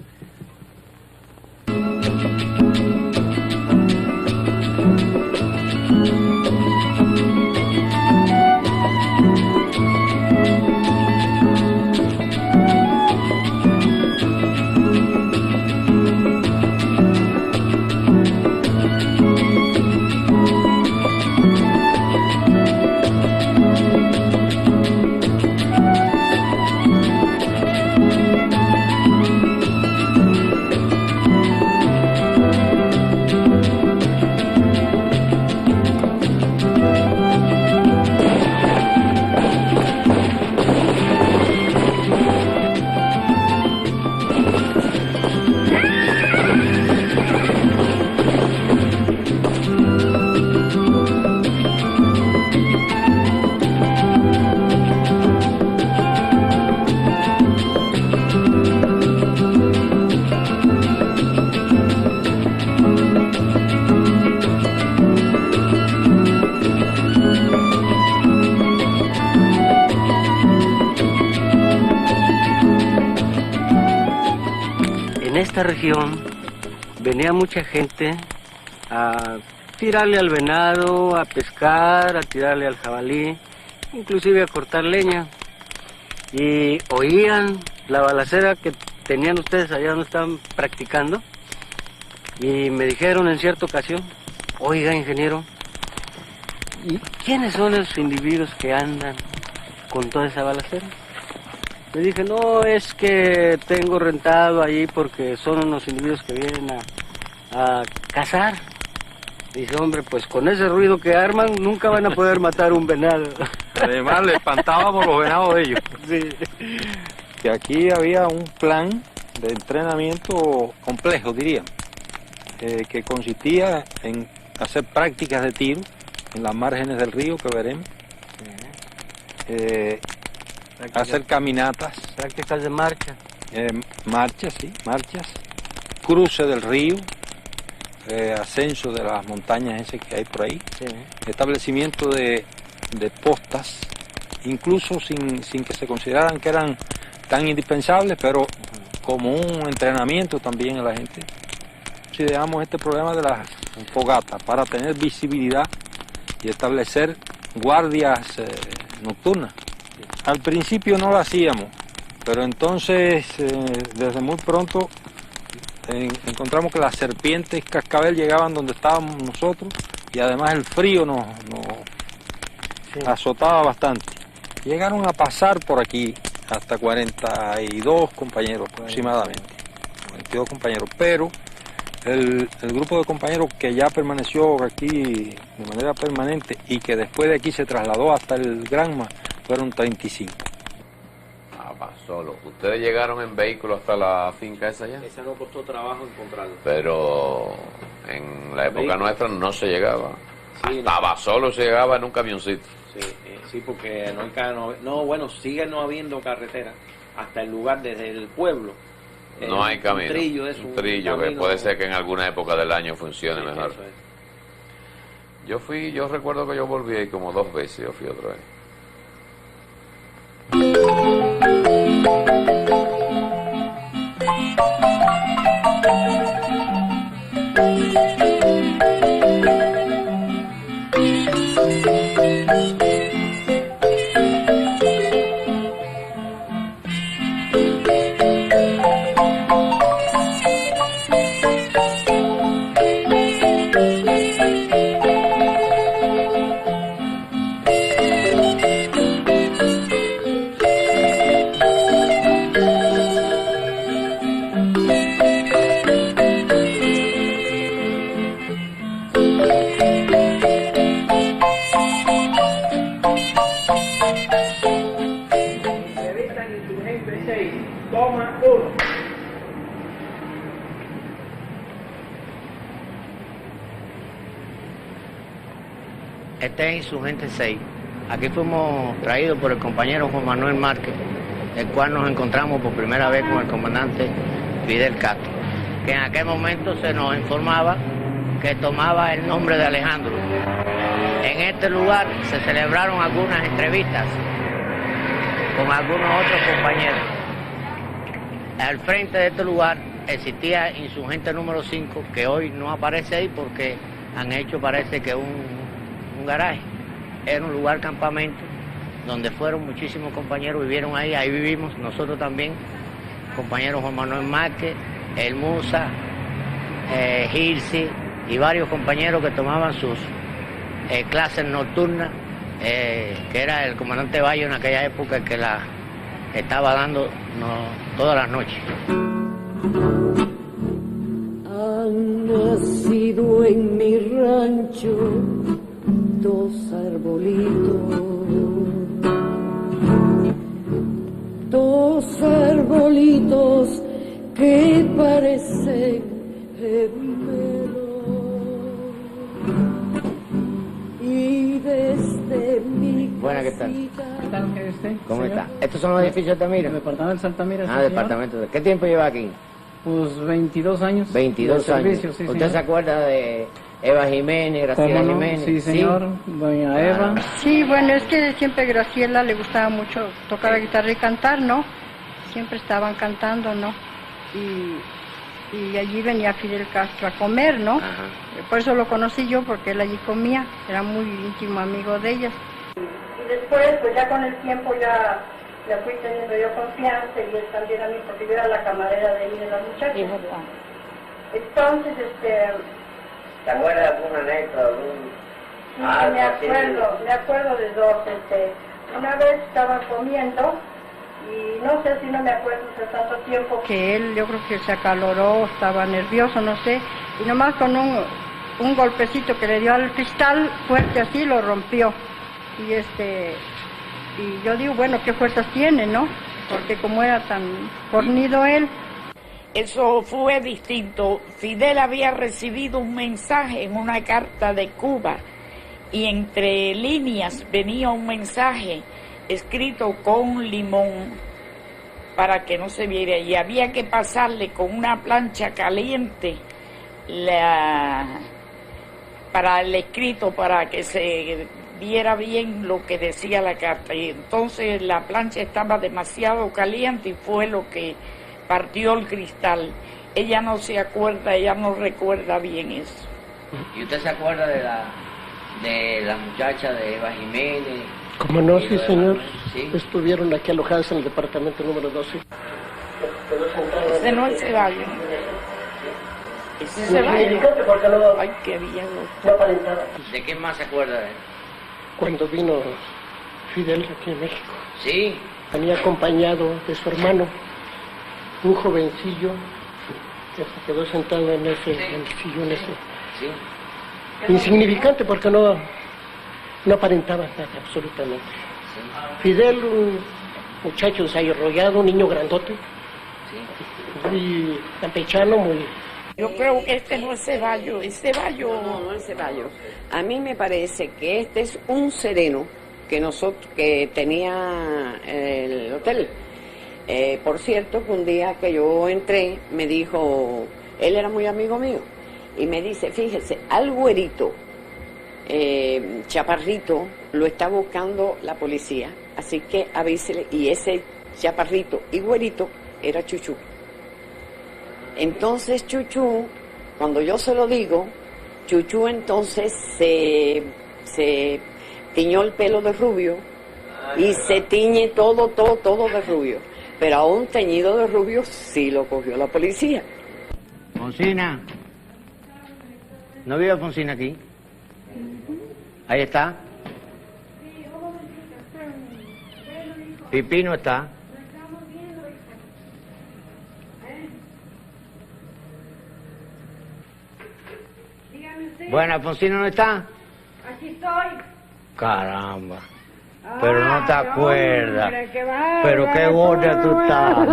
En esta región venía mucha gente a tirarle al venado, a pescar, a tirarle al jabalí, inclusive a cortar leña. Y oían la balacera que tenían ustedes allá donde estaban practicando. Y me dijeron en cierta ocasión, oiga, ingeniero, ¿y quiénes son esos individuos que andan con toda esa balacera? Le dije, no, es que tengo rentado ahí porque son unos individuos que vienen a cazar. Dice, hombre, pues con ese ruido que arman nunca van a poder matar un venado. Además le espantábamos los venados de ellos. Sí. Que aquí había un plan de entrenamiento complejo, diría, que consistía en hacer prácticas de tiro en las márgenes del río que veremos. Hacer caminatas. Prácticas de marcha. Marchas, sí, marchas. Cruce del río, ascenso de las montañas ese que hay por ahí. Sí. Establecimiento de postas incluso sin que se consideraran que eran tan indispensables, pero como un entrenamiento también a la gente. Consideramos este problema de las fogatas para tener visibilidad y establecer guardias nocturnas. Al principio no lo hacíamos, pero entonces desde muy pronto encontramos que las serpientes cascabel llegaban donde estábamos nosotros y además el frío nos azotaba bastante. Llegaron a pasar por aquí hasta 42 compañeros aproximadamente, 42 compañeros, pero el grupo de compañeros que ya permaneció aquí de manera permanente y que después de aquí se trasladó hasta el Granma fueron 35. Solo. ¿Ustedes llegaron en vehículo hasta la finca esa ya? Esa no costó trabajo encontrarlo. Pero en la época nuestra no se llegaba. Sí, Estaba solo, se llegaba en un camioncito. Sí, porque no hay bueno, sigue no habiendo carretera hasta el lugar, desde el pueblo. No hay camino. Un trillo que puede ser que en alguna época del año funcione mejor. Yo recuerdo que yo volví ahí como 2 veces, yo fui otra vez. Este es Insurgente 6. Aquí fuimos traídos por el compañero Juan Manuel Márquez, el cual nos encontramos por primera vez con el comandante Fidel Castro, que en aquel momento se nos informaba que tomaba el nombre de Alejandro. En este lugar se celebraron algunas entrevistas con algunos otros compañeros. Al frente de este lugar existía Insurgente número 5, que hoy no aparece ahí porque han hecho, parece que un garaje. Era un lugar campamento donde fueron muchísimos compañeros, vivieron ahí vivimos nosotros también, compañeros Juan Manuel Márquez, El Musa, Gilsi y varios compañeros que tomaban sus clases nocturnas, que era el comandante Bayo en aquella época que la estaba dando todas las noches. Han nacido en mi rancho 2 arbolitos, 2 arbolitos que parecen gemelos, y desde mi Buena, ¿qué tal? ¿Qué tal que esté? ¿Cómo señor? está? ¿Estos son los edificios de Altamira? El departamento de Altamira, sí, Ah, señor. departamento. ¿Qué tiempo lleva aquí? Pues 22 años. 22 de años. servicio, sí, ¿Usted señor. se acuerda de Eva Jiménez, Graciela ¿Cómo no? Jiménez? Sí, señor. Doña Eva. Sí, bueno, es que siempre Graciela le gustaba mucho tocar la guitarra y cantar, ¿no? Siempre estaban cantando, ¿no? Y allí venía Fidel Castro a comer, ¿no? Por eso lo conocí yo, porque él allí comía, era muy íntimo amigo de ellas. Y después, pues ya con el tiempo ya le fui teniendo yo confianza y él también a mí, porque yo era la camarera de ahí de las muchachas. Entonces, ¿Te acuerdas de alguna anécdota? Sí, me acuerdo de 2. Una vez estaban comiendo y no sé si no me acuerdo hace tanto tiempo que él, yo creo que se acaloró, estaba nervioso, no sé, y nomás con un golpecito que le dio al cristal fuerte así lo rompió. Y yo digo, bueno, ¿qué fuerzas tiene, no? Porque como era tan fornido él. Eso fue distinto. Fidel había recibido un mensaje en una carta de Cuba y entre líneas venía un mensaje escrito con limón para que no se viera y había que pasarle con una plancha caliente para el escrito, para que se viera bien lo que decía la carta. Y entonces la plancha estaba demasiado caliente y fue lo que partió el cristal. Ella no se acuerda, ella no recuerda bien eso. ¿Y usted se acuerda de la muchacha de Eva Jiménez? Como no, sí, señor. ¿Sí? Estuvieron aquí alojadas en el departamento número 12. Ese no es Ceballos. Ese es Ceballos. Ay, qué viejo. ¿De qué más se acuerda de él? Cuando vino Fidel aquí en México. Sí. Venía acompañado de su hermano, un jovencillo que se quedó sentado en el sillón ese. Sí. Insignificante porque no aparentaba nada, absolutamente. Fidel, un muchacho desarrollado, un niño grandote, muy campechano, muy... Yo creo que este no es Ceballos, es Ceballos. No es Ceballos. A mí me parece que este es un sereno que tenía el hotel. Por cierto, que un día que yo entré, me dijo, él era muy amigo mío, y me dice, fíjese, al güerito, chaparrito, lo está buscando la policía, así que avísele, y ese chaparrito y güerito era Chuchú. Entonces Chuchú, cuando yo se lo digo, Chuchú entonces se tiñó el pelo de rubio y se tiñe todo de rubio. Pero aún teñido de rubio sí lo cogió la policía. Fonsina. ¿No vive Fonsina aquí? Ahí está. Pipí no está. Bueno, Alfonsino no está. Aquí estoy. Caramba. Pero no te acuerdas. Hombre, qué bárbaro. Pero qué gorda tú estás.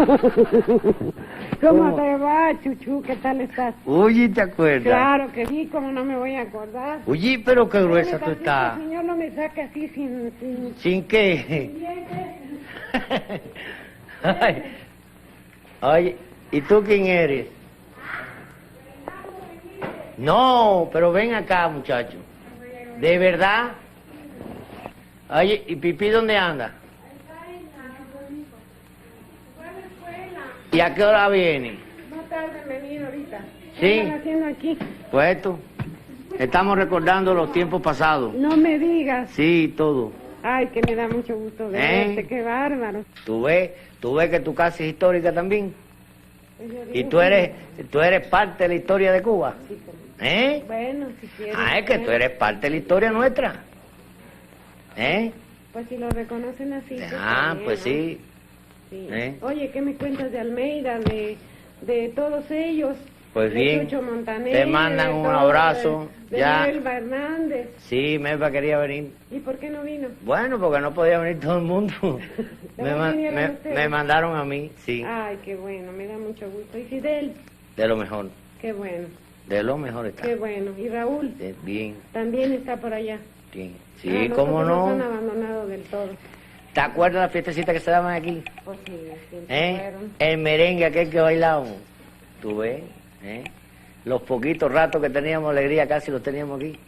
¿Cómo te va, Chuchú? ¿Qué tal estás? Uy, ¿te acuerdas? Claro que sí, ¿cómo no me voy a acordar? Uy, pero qué gruesa tú estás. Señor, no me saque así sin... ¿Sin qué? Ay. Oye, ¿y tú quién eres? No, pero ven acá, muchacho. ¿De verdad? Oye, ¿y Pipí dónde anda? ¿Y a qué hora viene? No tarde en venir ahorita. ¿Sí? ¿Qué están haciendo aquí? Pues esto, estamos recordando los tiempos pasados. No me digas. Sí, todo. Ay, que me da mucho gusto verte, qué bárbaro. Tú ves que tu casa es histórica también. Pues yo digo Y tú eres parte de la historia de Cuba. Sí, Bueno, si quieres. Ah, es que tú eres parte de la historia nuestra. Pues si lo reconocen así. Pues sí. Sí. Oye, ¿qué me cuentas de Almeida, de todos ellos? Pues de bien, Chucho Montaner, te mandan un abrazo. De Ya. Melba Hernández. Sí, Melba quería venir. ¿Y por qué no vino? Bueno, porque no podía venir todo el mundo. me mandaron a mí, sí. Ay, qué bueno, me da mucho gusto. ¿Y Fidel? De lo mejor. Qué bueno. De lo mejor está. Qué bueno. ¿Y Raúl? Bien. También está por allá. Bien. Sí, cómo No no. han abandonado del todo. ¿Te acuerdas de las fiestecitas que se daban aquí? Pues sí, siempre fueron. El merengue aquel que bailábamos. ¿Tú ves? Los poquitos ratos que teníamos alegría casi los teníamos aquí.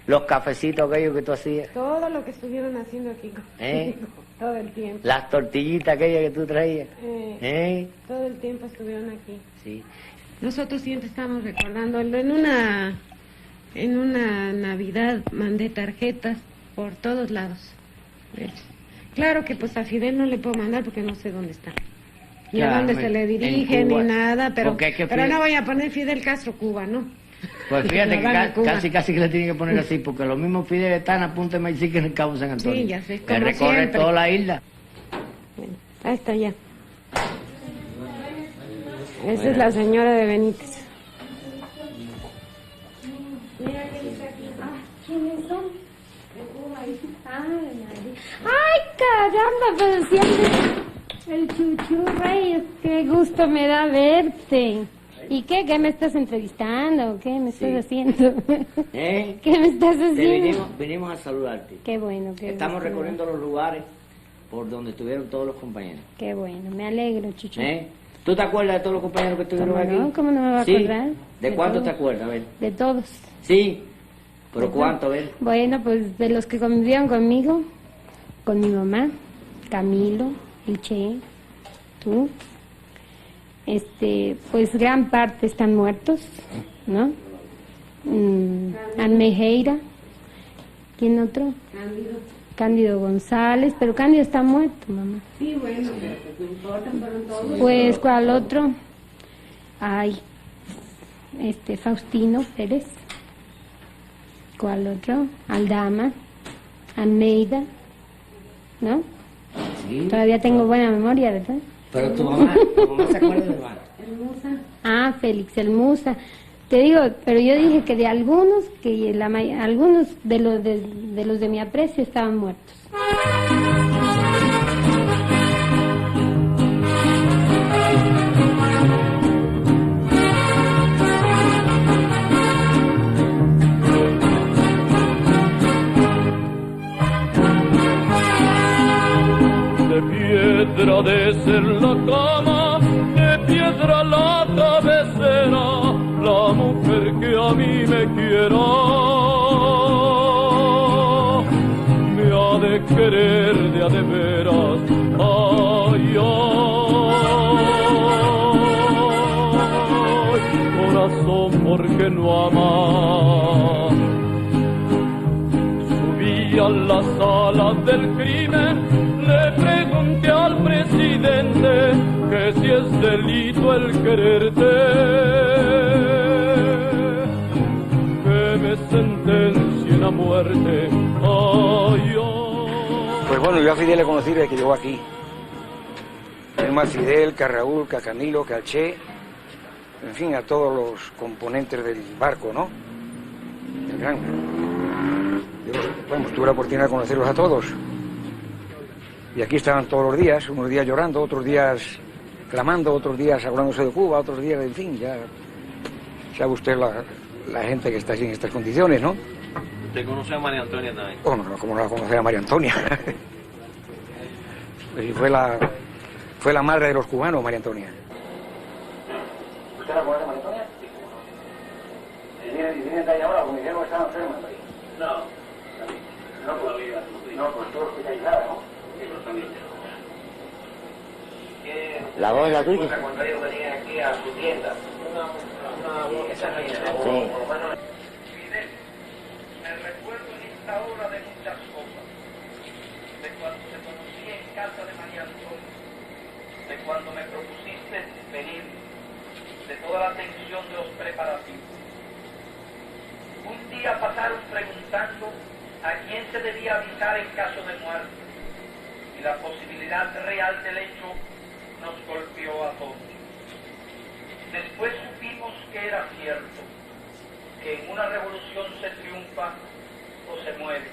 Los cafecitos aquellos que tú hacías. Todo lo que estuvieron haciendo aquí. Todo el tiempo. Las tortillitas aquellas que tú traías. Todo el tiempo estuvieron aquí. Sí. Nosotros siempre estamos recordándolo. En una Navidad mandé tarjetas por todos lados. Claro que pues a Fidel no le puedo mandar porque no sé dónde está. Ni a dónde se le dirige, ni nada, pero no voy a poner Fidel Castro Cuba, ¿no? Pues fíjate que casi que le tienen que poner así, porque los mismos Fidel están a punto de Maicí que en el Cabo San Antonio. Sí, ya sé, que como recorre siempre. toda la isla. Bueno, ahí está ya. Esa es la señora de Benítez. Mira quién está aquí. ¿Quiénes son? Ay, caramba, pero siempre el Chuchú Reyes, qué gusto me da verte. ¿Y qué me estás entrevistando? ¿Qué me estás haciendo? ¿Qué me estás haciendo? Vinimos a saludarte. Qué bueno. Estamos recorriendo los lugares por donde estuvieron todos los compañeros. Qué bueno, me alegro, Chuchú. ¿Tú te acuerdas de todos los compañeros que estuvieron aquí? ¿Cómo no me va a acordar? ¿De cuántos te acuerdas? A ver. De todos. Sí. ¿Pero cuánto, ven? Bueno, pues de los que convivían conmigo, con mi mamá, Camilo, el Che, tú, pues gran parte están muertos, ¿no? Almejeira, ¿quién otro? Cándido González, pero Cándido está muerto, mamá. Sí, bueno, no importa, pero todos. Pues, ¿cuál otro? Ay, Faustino Pérez. ¿Cuál otro? Aldama, Almeida, ¿no? Sí. Todavía tengo buena memoria, ¿verdad? Pero tu mamá se acuerda de Val. El Musa. Ah, Félix, el Musa. Te digo, pero yo dije que de algunos, algunos de los de mi aprecio estaban muertos. De piedra de ser la cama, de piedra la cabecera, la mujer que a mí me quiera, me ha de querer de a de veras, ay, ay, corazón, porque no ama. Subí a la sala del crimen, le pregunté al presidente que si es delito el quererte, que me sentencien a muerte. Ay, ay. Pues bueno, yo a Fidel le conocí desde que llegó aquí. Tenemos a Fidel, que a Raúl, que a Camilo, que a Che, en fin, a todos los componentes del barco, ¿no? El gran. Bueno, tuve la oportunidad de conocerlos a todos. Y aquí estaban todos los días, unos días llorando, otros días clamando, otros días acordándose de Cuba, otros días, en fin, ya sabe usted la gente que está así en estas condiciones, ¿no? ¿Usted conoce a María Antonia también? Oh, no, ¿cómo no la conocer a María Antonia? Pues fue la madre de los cubanos, María Antonia. ¿Usted la conoce a María Antonia? ¿Y viene de ahí ahora? Porque me dijeron que estaba enferma. No, pues todo hospitalizada, ¿no? ¿La voz es la tuya? Cuando ellos venían aquí a su tienda. Esa no es Sí. Fidel, me recuerdo en esta hora de muchas cosas, de cuando te conocí en casa de María Antonia, de cuando me propusiste venir, de toda la tensión de los preparativos. Un día pasaron preguntando a quién se debía avisar en caso de muerte, y la posibilidad real del hecho nos golpeó a todos. Después supimos que era cierto, que en una revolución se triunfa o se muere,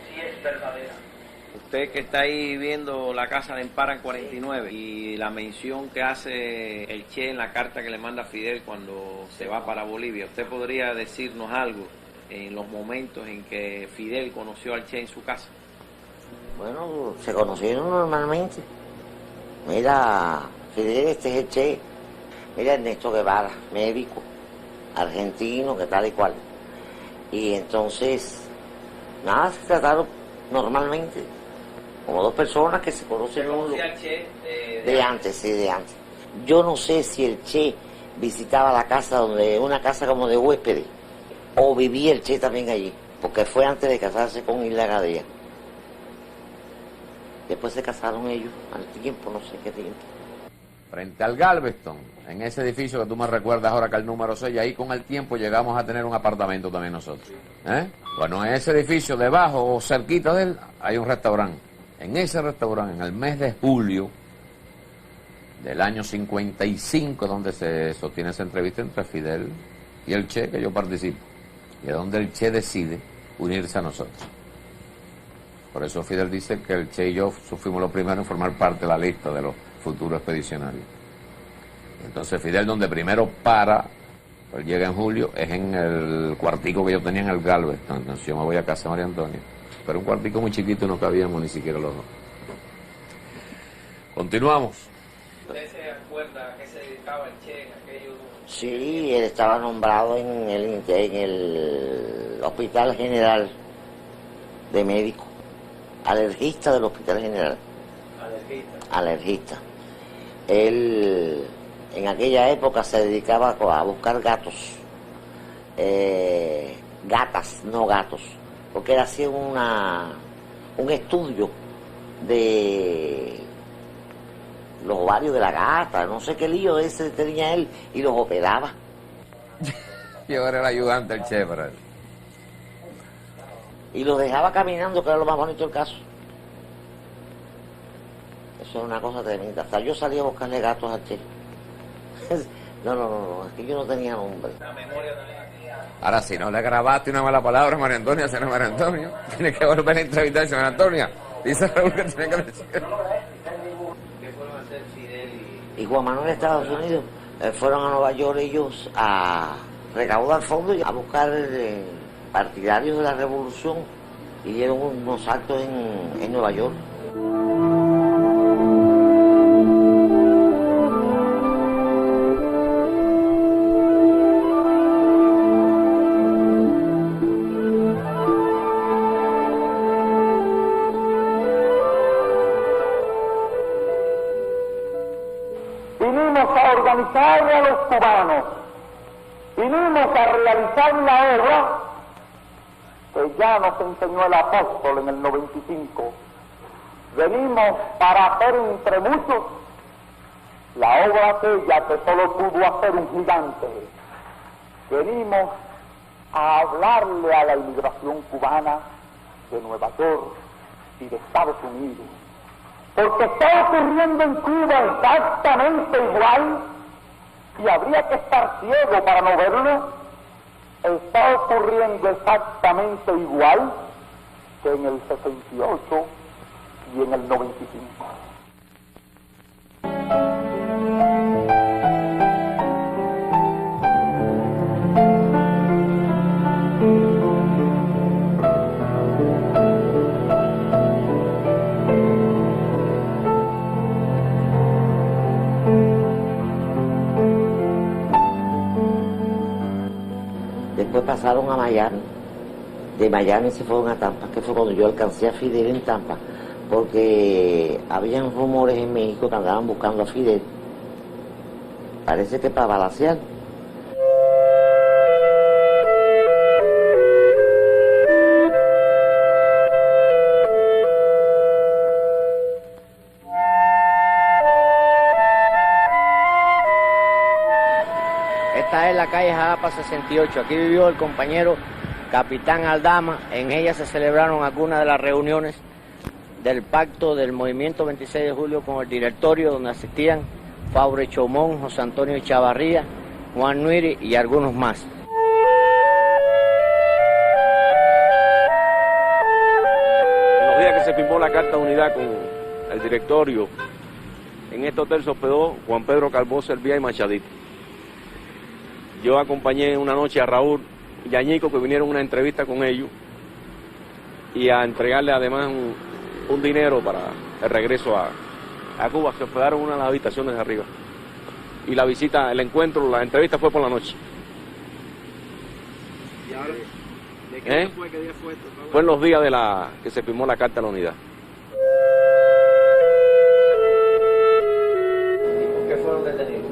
si es verdadera. Usted que está ahí viendo la casa de Empara en 49 y la mención que hace el Che en la carta que le manda a Fidel cuando se va para Bolivia, ¿usted podría decirnos algo en los momentos en que Fidel conoció al Che en su casa? Bueno, se conocieron normalmente. Mira, Fidel, este es el Che. Mira, Ernesto Guevara, médico, argentino, que tal y cual. Y entonces, nada, se trataron normalmente, como dos personas que se conocen uno de antes, sí, de antes. Yo no sé si el Che visitaba la casa, una casa como de huéspedes, o vivía el Che también allí, porque fue antes de casarse con Hilda Gadea. Después se casaron ellos, al tiempo, no sé qué tiempo. Frente al Galveston, en ese edificio que tú me recuerdas ahora que el número 6, ahí con el tiempo llegamos a tener un apartamento también nosotros. Bueno, en ese edificio, debajo o cerquita de él, hay un restaurante. En ese restaurante, en el mes de julio del año 55, donde se sostiene esa entrevista entre Fidel y el Che, que yo participo, y es donde el Che decide unirse a nosotros. Por eso Fidel dice que el Che y yo fuimos los primeros en formar parte de la lista de los futuros expedicionarios. Entonces Fidel, donde primero para, pues llega en julio, es en el cuartico que yo tenía en el Galveston. Entonces yo me voy a casa de María Antonia, pero un cuartico muy chiquito, no cabíamos ni siquiera los dos. Continuamos. ¿Usted se acuerda a qué se dedicaba el Che en aquellos Sí, él estaba nombrado en el Hospital General de Médico, alergista del Hospital General. Alergista. Él en aquella época se dedicaba a buscar gatos, gatas, no gatos, porque él hacía un estudio de los ovarios de la gata, no sé qué lío ese tenía él, y los operaba. Y ahora el ayudante, el chef, ¿verdad? Y los dejaba caminando, que era lo más bonito del caso. Eso es una cosa tremenda. Hasta yo salía a buscarle gatos al chef. No, es que yo no tenía nombre. Ahora, si no le grabaste una mala palabra a María Antonia, señor María Antonio, tiene que volver a entrevistarse a María Antonia. Dice Raúl que tiene que decir. Y Juan Manuel de Estados Unidos fueron a Nueva York ellos a recaudar fondos y a buscar partidarios de la revolución y dieron unos actos en Nueva York. Organizarle a los cubanos, vinimos a realizar la obra que ya nos enseñó el apóstol en el 95. Venimos para hacer entre muchos la obra aquella que solo pudo hacer un gigante. Venimos a hablarle a la inmigración cubana de Nueva York y de Estados Unidos, porque está ocurriendo en Cuba exactamente igual, y habría que estar ciego para no verlo. Está ocurriendo exactamente igual que en el 68 y en el 95. Después pasaron a Miami, de Miami se fueron a Tampa, que fue cuando yo alcancé a Fidel en Tampa, porque habían rumores en México que andaban buscando a Fidel, parece que para balacear. Esta es la calle Jalapa 68, aquí vivió el compañero Capitán Aldama, en ella se celebraron algunas de las reuniones del pacto del movimiento 26 de julio con el directorio, donde asistían Faure Chomón, José Antonio Chavarría, Juan Nuiri y algunos más. En los días que se firmó la Carta de Unidad con el directorio, en este hotel se hospedó Juan Pedro Calvó, Servía y Machadito. Yo acompañé una noche a Raúl y a Ñico, que vinieron a una entrevista con ellos y a entregarle además un dinero para el regreso a Cuba. Se hospedaron en una de las habitaciones de arriba. Y la visita, el encuentro, la entrevista fue por la noche. ¿Y ahora de qué día fue? ¿Qué día fue esto? Fue en los días de que se firmó la Carta de la Unidad. ¿Por qué fueron detenidos?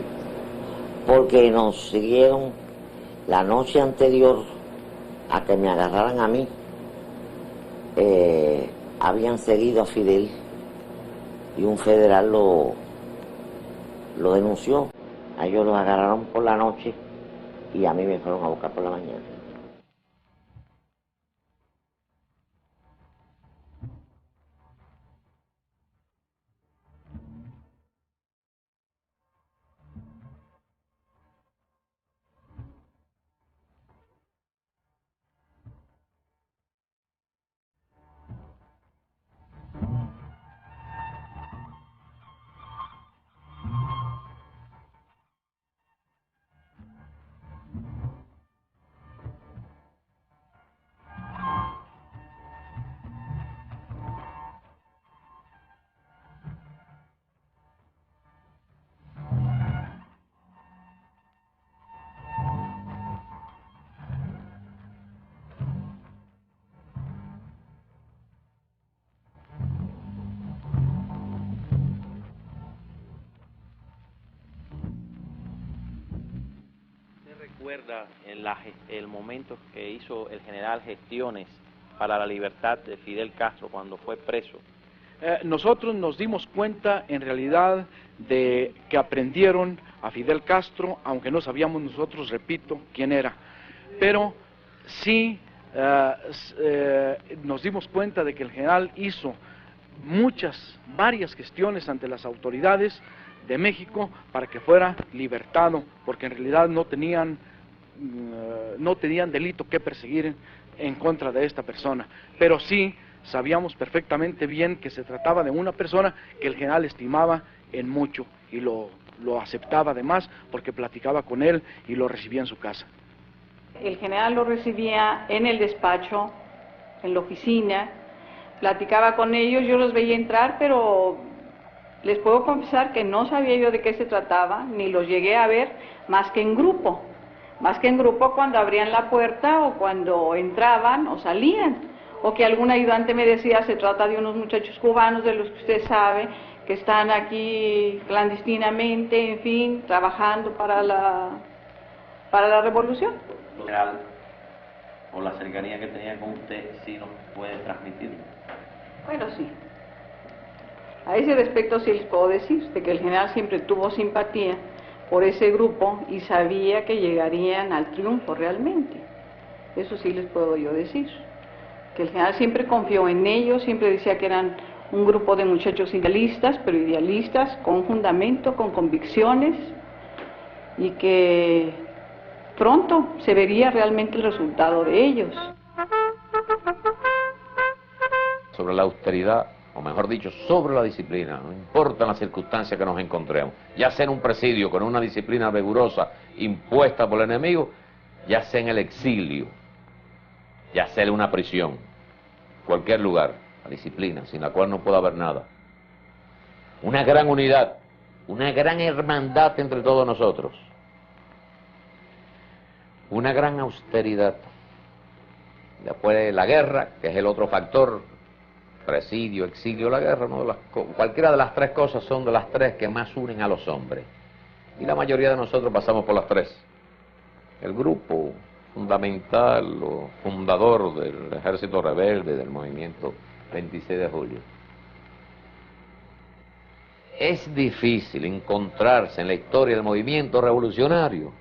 Porque nos siguieron la noche anterior a que me agarraran a mí. Habían seguido a Fidel y un federal lo denunció. A ellos los agarraron por la noche y a mí me fueron a buscar por la mañana. recuerda el momento que hizo el general gestiones para la libertad de Fidel Castro cuando fue preso? Nosotros nos dimos cuenta en realidad de que aprendieron a Fidel Castro, aunque no sabíamos nosotros, repito, quién era, pero sí nos dimos cuenta de que el general hizo varias gestiones ante las autoridades de México para que fuera libertado, porque en realidad no tenían delito que perseguir en contra de esta persona, pero sí sabíamos perfectamente bien que se trataba de una persona que el general estimaba en mucho y lo aceptaba además porque platicaba con él y lo recibía en su casa. El general lo recibía en el despacho, en la oficina, platicaba con ellos, yo los veía entrar, pero les puedo confesar que no sabía yo de qué se trataba, ni los llegué a ver más que en grupo cuando abrían la puerta o cuando entraban o salían, o que algún ayudante me decía, se trata de unos muchachos cubanos de los que usted sabe, que están aquí clandestinamente, en fin, trabajando para la revolución. General, o la cercanía que tenía con usted, sí nos puede transmitir. Bueno, sí. A ese respecto sí les puedo decir de que el general siempre tuvo simpatía por ese grupo y sabía que llegarían al triunfo realmente. Eso sí les puedo yo decir. Que el general siempre confió en ellos, siempre decía que eran un grupo de muchachos idealistas, pero idealistas con fundamento, con convicciones, y que pronto se vería realmente el resultado de ellos. Sobre la austeridad, o mejor dicho, sobre la disciplina, no importa las circunstancias que nos encontremos, ya sea en un presidio con una disciplina rigurosa impuesta por el enemigo, ya sea en el exilio, ya sea en una prisión, cualquier lugar, la disciplina, sin la cual no puede haber nada. Una gran unidad, una gran hermandad entre todos nosotros, una gran austeridad. Después de la guerra, que es el otro factor, presidio, exilio, la guerra, ¿no? Cualquiera de las tres cosas son de las tres que más unen a los hombres. Y la mayoría de nosotros pasamos por las tres. El grupo fundamental o fundador del ejército rebelde, del movimiento 26 de julio. Es difícil encontrarse en la historia del movimiento revolucionario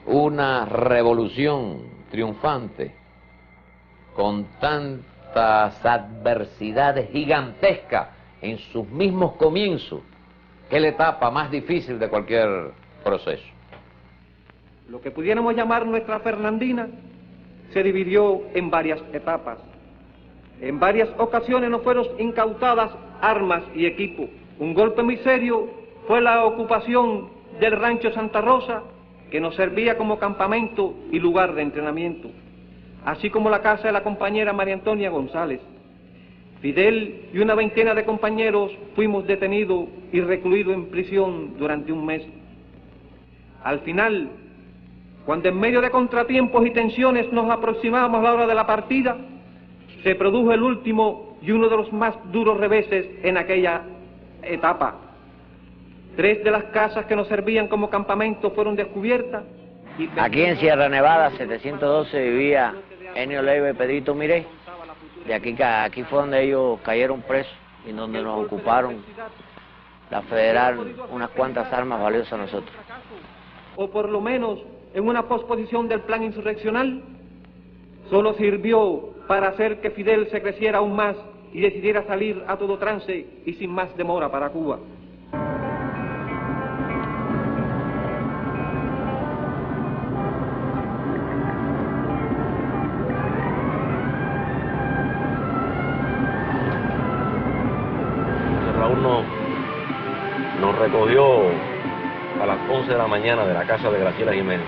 una revolución triunfante con tantas adversidades gigantescas en sus mismos comienzos, que es la etapa más difícil de cualquier proceso. Lo que pudiéramos llamar nuestra Fernandina se dividió en varias etapas. En varias ocasiones nos fueron incautadas armas y equipo. Un golpe muy serio fue la ocupación del rancho Santa Rosa, que nos servía como campamento y lugar de entrenamiento, así como la casa de la compañera María Antonia González. Fidel y una veintena de compañeros fuimos detenidos y recluidos en prisión durante un mes. Al final, cuando en medio de contratiempos y tensiones nos aproximábamos a la hora de la partida, se produjo el último y uno de los más duros reveses en aquella etapa. 3 de las casas que nos servían como campamento fueron descubiertas. Aquí en Sierra Nevada 712 vivía Enio Leiva y Pedrito Miré. De aquí fue donde ellos cayeron presos y donde nos ocuparon la federal unas cuantas armas valiosas a nosotros. O por lo menos en una posposición del plan insurreccional, solo sirvió para hacer que Fidel se creciera aún más y decidiera salir a todo trance y sin más demora para Cuba. Raúl nos recogió a las 11 de la mañana de la casa de Graciela Jiménez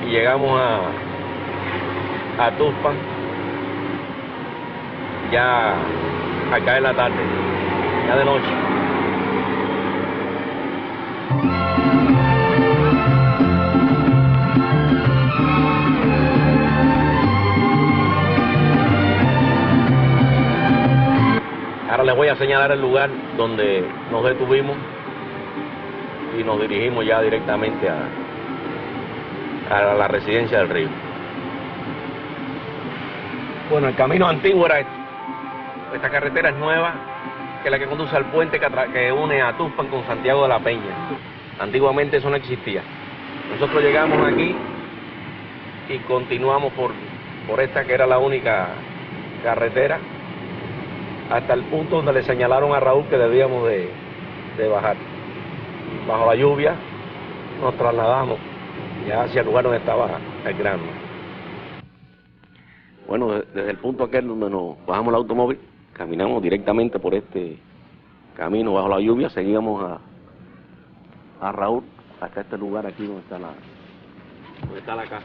y llegamos a Tuxpan ya a caer la tarde, ya de noche. Ahora les voy a señalar el lugar donde nos detuvimos y nos dirigimos ya directamente a la residencia del río. Bueno, el camino antiguo era esto. Esta carretera es nueva, que es la que conduce al puente que une a Tuxpan con Santiago de la Peña. Antiguamente eso no existía. Nosotros llegamos aquí y continuamos por esta que era la única carretera hasta el punto donde le señalaron a Raúl que debíamos de bajar. Bajo la lluvia nos trasladamos ya hacia el lugar donde estaba el Granma. Bueno, desde el punto aquel donde nos bajamos el automóvil, caminamos directamente por este camino bajo la lluvia, seguíamos a Raúl hasta este lugar aquí donde está la casa.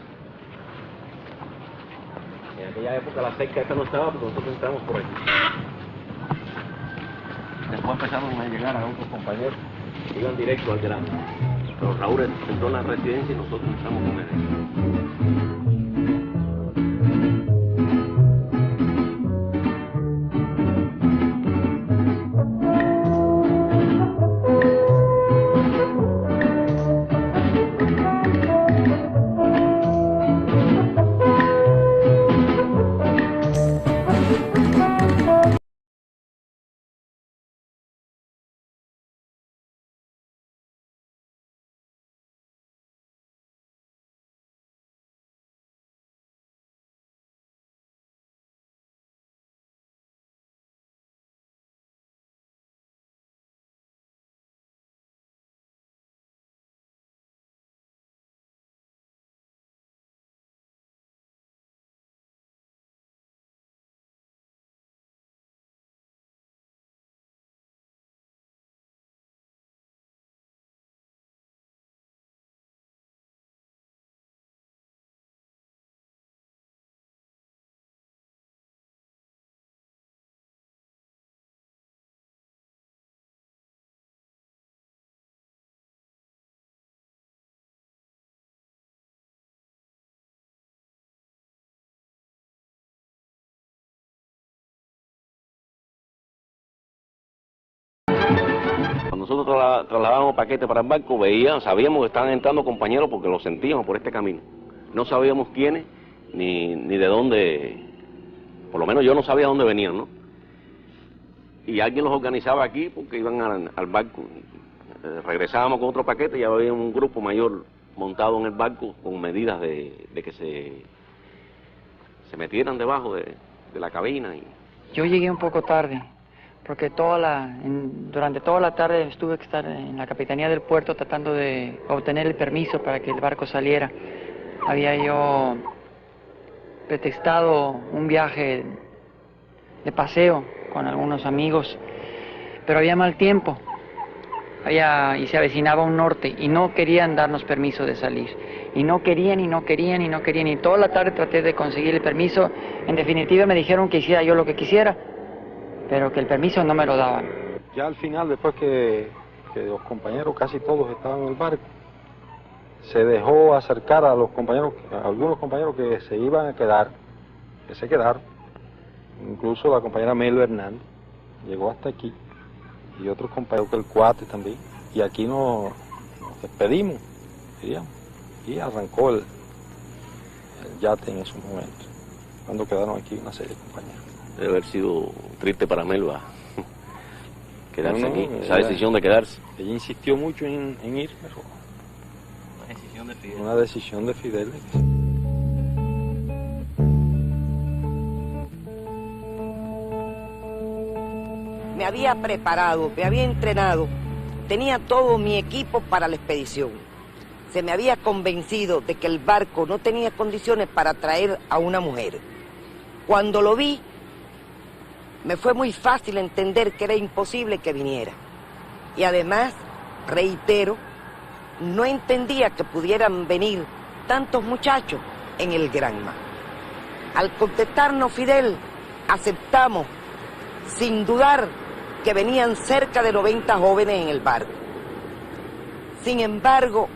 En aquella época la cerca esta no estaba porque nosotros entramos por aquí. Después empezamos a llegar a otros compañeros que iban directo al Granma. Pero Raúl entró en la residencia y nosotros entramos con él. Cuando nosotros trasladábamos paquetes para el barco, sabíamos que estaban entrando compañeros porque los sentíamos por este camino. No sabíamos quiénes, ni de dónde, por lo menos yo no sabía dónde venían, ¿no? Y alguien los organizaba aquí porque iban al barco. Regresábamos con otro paquete y había un grupo mayor montado en el barco con medidas de que se metieran debajo de la cabina. Yo llegué un poco tarde, porque durante toda la tarde tuve que estar en la capitanía del puerto tratando de obtener el permiso para que el barco saliera. Había yo pretextado un viaje de paseo con algunos amigos, pero había mal tiempo y se avecinaba un norte y no querían darnos permiso de salir. Y no querían, y toda la tarde traté de conseguir el permiso. En definitiva me dijeron que hiciera yo lo que quisiera, pero que el permiso no me lo daban. Ya al final, después que los compañeros casi todos estaban en el barco, se dejó acercar a los compañeros, a algunos compañeros que se iban a quedar, que se quedaron. Incluso la compañera Melo Hernández llegó hasta aquí, y otros compañeros, que el Cuate también. Y aquí nos despedimos, diríamos, y arrancó el yate en esos momentos, cuando quedaron aquí una serie de compañeros. Debe haber sido triste para Melba quedarse aquí, esa decisión de quedarse. Ella insistió mucho en ir, pero una decisión de Fidel. Me había preparado, me había entrenado, tenía todo mi equipo para la expedición. Se me había convencido de que el barco no tenía condiciones para traer a una mujer. Cuando lo vi, me fue muy fácil entender que era imposible que viniera. Y además, reitero, no entendía que pudieran venir tantos muchachos en el Granma. Al contestarnos Fidel, aceptamos, sin dudar, que venían cerca de 90 jóvenes en el barco. Sin embargo,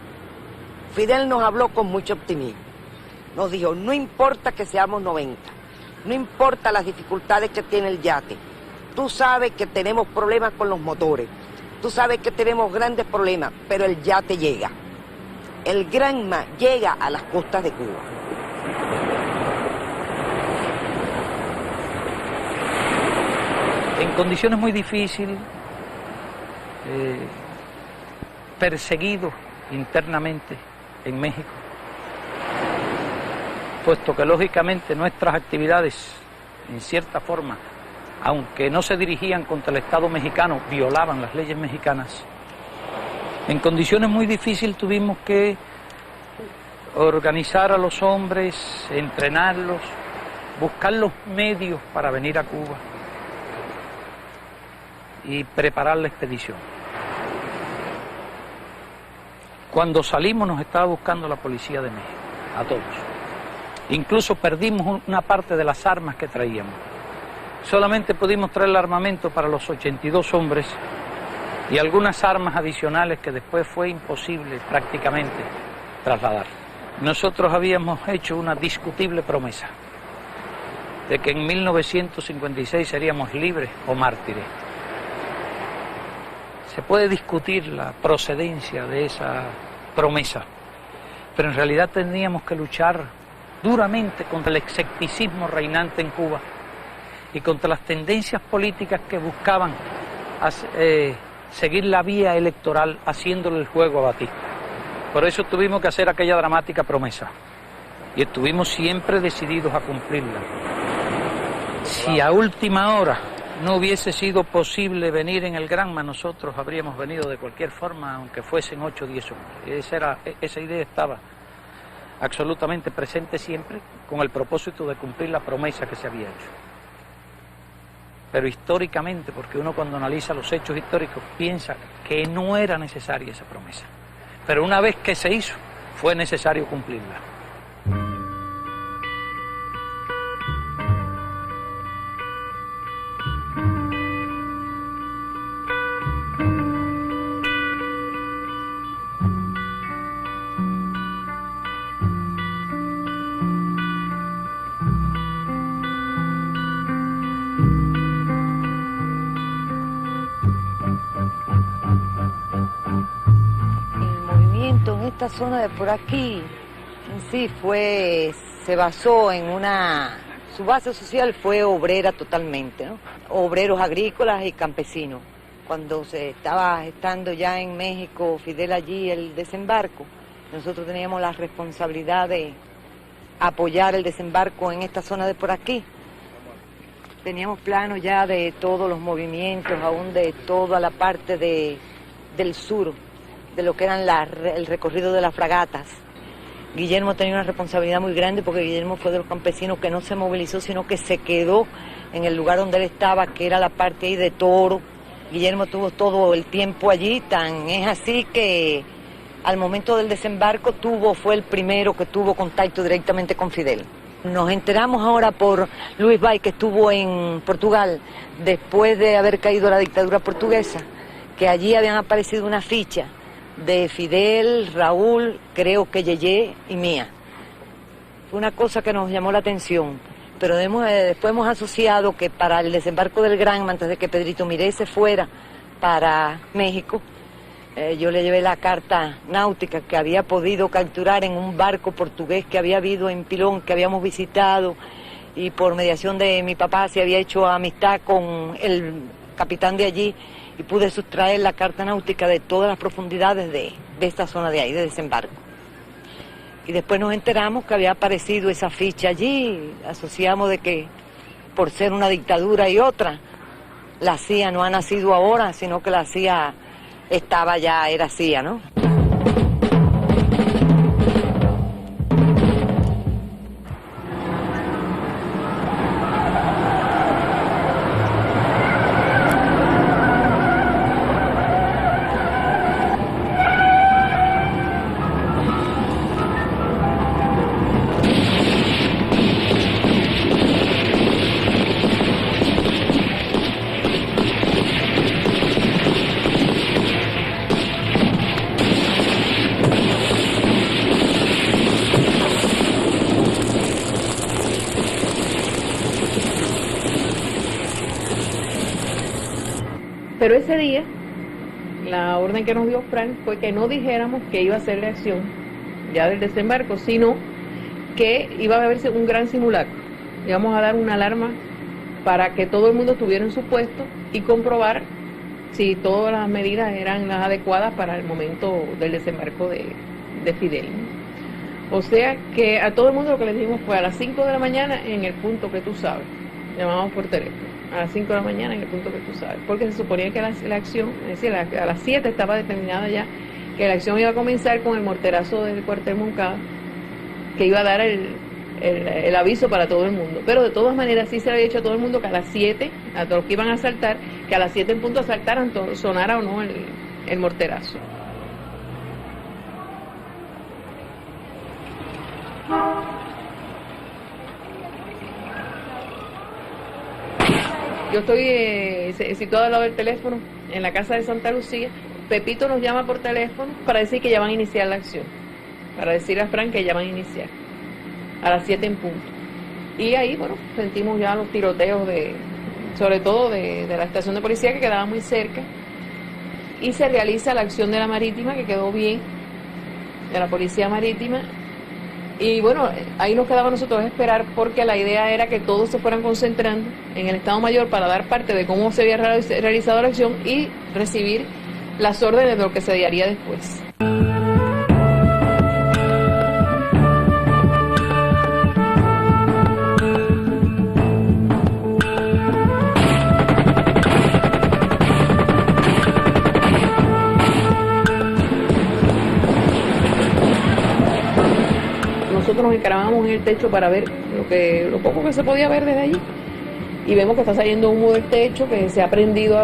Fidel nos habló con mucho optimismo. Nos dijo, no importa que seamos 90, no importa las dificultades que tiene el yate. Tú sabes que tenemos problemas con los motores, tú sabes que tenemos grandes problemas, pero el yate llega. el Granma llega a las costas de Cuba. En condiciones muy difíciles, perseguido internamente en México, puesto que lógicamente nuestras actividades, en cierta forma, aunque no se dirigían contra el Estado mexicano, violaban las leyes mexicanas. En condiciones muy difíciles tuvimos que organizar a los hombres, entrenarlos, buscar los medios para venir a Cuba y preparar la expedición. Cuando salimos nos estaba buscando la policía de México, a todos. Incluso perdimos una parte de las armas que traíamos. Solamente pudimos traer el armamento para los 82 hombres y algunas armas adicionales que después fue imposible prácticamente trasladar. Nosotros habíamos hecho una discutible promesa de que en 1956 seríamos libres o mártires. Se puede discutir la procedencia de esa promesa, pero en realidad tendríamos que luchar duramente contra el escepticismo reinante en Cuba y contra las tendencias políticas que buscaban seguir la vía electoral haciéndole el juego a Batista. Por eso tuvimos que hacer aquella dramática promesa y estuvimos siempre decididos a cumplirla. Si a última hora no hubiese sido posible venir en el Granma, nosotros habríamos venido de cualquier forma, aunque fuesen 8 o 10 hombres. Esa idea estaba absolutamente presente siempre, con el propósito de cumplir la promesa que se había hecho. Pero históricamente, porque uno cuando analiza los hechos históricos piensa que no era necesaria esa promesa. Pero una vez que se hizo, fue necesario cumplirla. En esta zona de por aquí, en sí se basó en su base social fue obrera totalmente, ¿no? Obreros agrícolas y campesinos. Cuando se estaba estando ya en México, Fidel allí, el desembarco, nosotros teníamos la responsabilidad de apoyar el desembarco en esta zona de por aquí. Teníamos planos ya de todos los movimientos, aún de toda la parte del sur, de lo que eran el recorrido de las fragatas. Guillermo tenía una responsabilidad muy grande porque Guillermo fue de los campesinos que no se movilizó, sino que se quedó en el lugar donde él estaba, que era la parte ahí de Toro. Guillermo tuvo todo el tiempo allí, tan es así que al momento del desembarco fue el primero que tuvo contacto directamente con Fidel. Nos enteramos ahora por Luis Bay, que estuvo en Portugal después de haber caído la dictadura portuguesa, que allí habían aparecido una ficha de Fidel, Raúl, creo que Yeye y mía. Fue una cosa que nos llamó la atención, pero después hemos asociado que para el desembarco del Granma, antes de que Pedrito Miré se fuera para México, yo le llevé la carta náutica que había podido capturar en un barco portugués que había habido en Pilón, que habíamos visitado, y por mediación de mi papá se había hecho amistad con el capitán de allí, y pude sustraer la carta náutica de todas las profundidades de esta zona de ahí, de desembarco. Y después nos enteramos que había aparecido esa ficha allí, asociamos de que por ser una dictadura y otra, la CIA no ha nacido ahora, sino que la CIA era CIA, ¿no? Pero ese día, la orden que nos dio Frank fue que no dijéramos que iba a ser la acción ya del desembarco, sino que iba a haberse un gran simulacro. Íbamos a dar una alarma para que todo el mundo estuviera en su puesto y comprobar si todas las medidas eran las adecuadas para el momento del desembarco de Fidel, ¿no? O sea que a todo el mundo lo que le dijimos fue a las 5 de la mañana en el punto que tú sabes. Llamamos por teléfono. A las 5 de la mañana en el punto que tú sabes. Porque se suponía que la acción, es decir, a las 7 estaba determinada ya que la acción iba a comenzar con el morterazo del cuartel Moncada, que iba a dar el aviso para todo el mundo. Pero de todas maneras sí se le había dicho a todo el mundo que a las 7, a todos los que iban a asaltar, que a las 7 en punto asaltaran, sonara o no el morterazo. Yo estoy situado al lado del teléfono, en la casa de Santa Lucía. Pepito nos llama por teléfono para decir que ya van a iniciar la acción, para decirle a Frank que ya van a iniciar, a las 7 en punto. Y ahí, bueno, sentimos ya los tiroteos, sobre todo de la estación de policía que quedaba muy cerca, y se realiza la acción de la marítima, que quedó bien, de la policía marítima. Y bueno, ahí nos quedaba a nosotros esperar, porque la idea era que todos se fueran concentrando en el Estado Mayor para dar parte de cómo se había realizado la acción y recibir las órdenes de lo que se haría después. Nosotros nos encarábamos en el techo para ver lo poco que se podía ver desde allí, y vemos que está saliendo humo del techo, que se ha prendido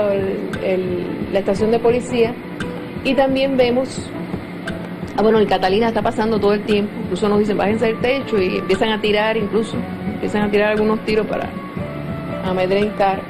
la estación de policía, y también vemos, bueno, el Catalina está pasando todo el tiempo, incluso nos dicen bájense del techo, y empiezan a tirar algunos tiros para amedrentar.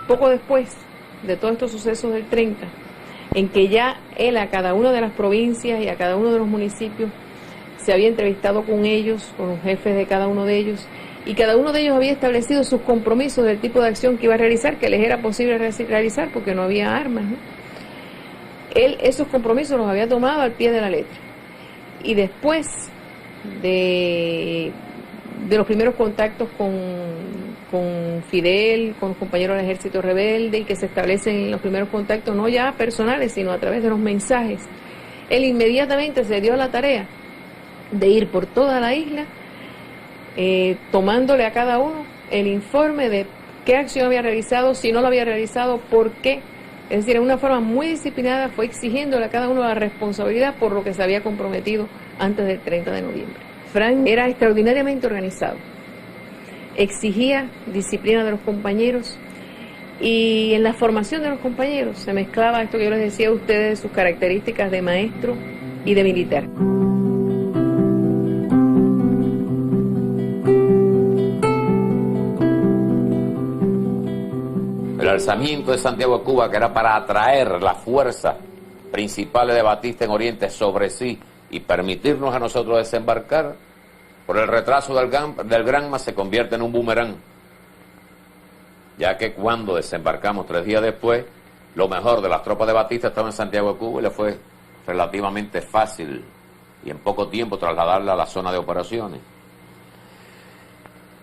Poco después de todos estos sucesos del 30, en que ya él a cada una de las provincias y a cada uno de los municipios se había entrevistado con ellos, con los jefes de cada uno de ellos, y cada uno de ellos había establecido sus compromisos del tipo de acción que iba a realizar, que les era posible realizar porque no había armas, ¿no? Él esos compromisos los había tomado al pie de la letra. Y después de los primeros contactos con Fidel, con los compañeros del ejército rebelde, y que se establecen los primeros contactos no ya personales, sino a través de los mensajes, él inmediatamente se dio a la tarea de ir por toda la isla, tomándole a cada uno el informe de qué acción había realizado, si no lo había realizado, por qué. Es decir, en una forma muy disciplinada fue exigiéndole a cada uno la responsabilidad por lo que se había comprometido antes del 30 de noviembre. Frank era extraordinariamente organizado, exigía disciplina de los compañeros, y en la formación de los compañeros se mezclaba esto que yo les decía a ustedes, sus características de maestro y de militar. El alzamiento de Santiago de Cuba, que era para atraer las fuerzas principales de Batista en Oriente sobre sí y permitirnos a nosotros desembarcar, por el retraso del Granma se convierte en un boomerang, ya que cuando desembarcamos 3 días después, lo mejor de las tropas de Batista estaba en Santiago de Cuba y le fue relativamente fácil y en poco tiempo trasladarla a la zona de operaciones.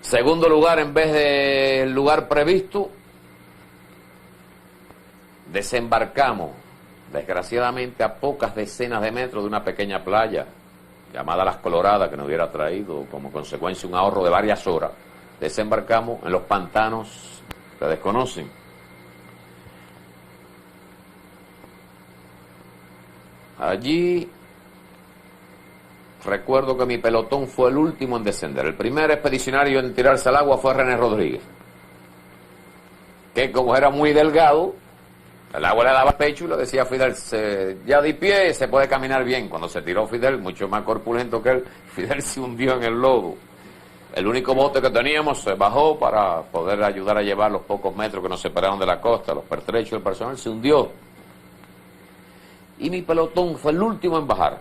Segundo lugar, en vez del lugar previsto, desembarcamos, desgraciadamente, a pocas decenas de metros de una pequeña playa llamada Las Coloradas, que nos hubiera traído como consecuencia un ahorro de varias horas. Desembarcamos en los pantanos que desconocen. Allí recuerdo que mi pelotón fue el último en descender. El primer expedicionario en tirarse al agua fue René Rodríguez, que como era muy delgado, el agua le daba pecho y le decía a Fidel, ya de pie se puede caminar bien. Cuando se tiró Fidel, mucho más corpulento que él, Fidel se hundió en el lodo. El único bote que teníamos se bajó para poder ayudar a llevar los pocos metros que nos separaron de la costa, los pertrechos del personal, se hundió. Y mi pelotón fue el último en bajar.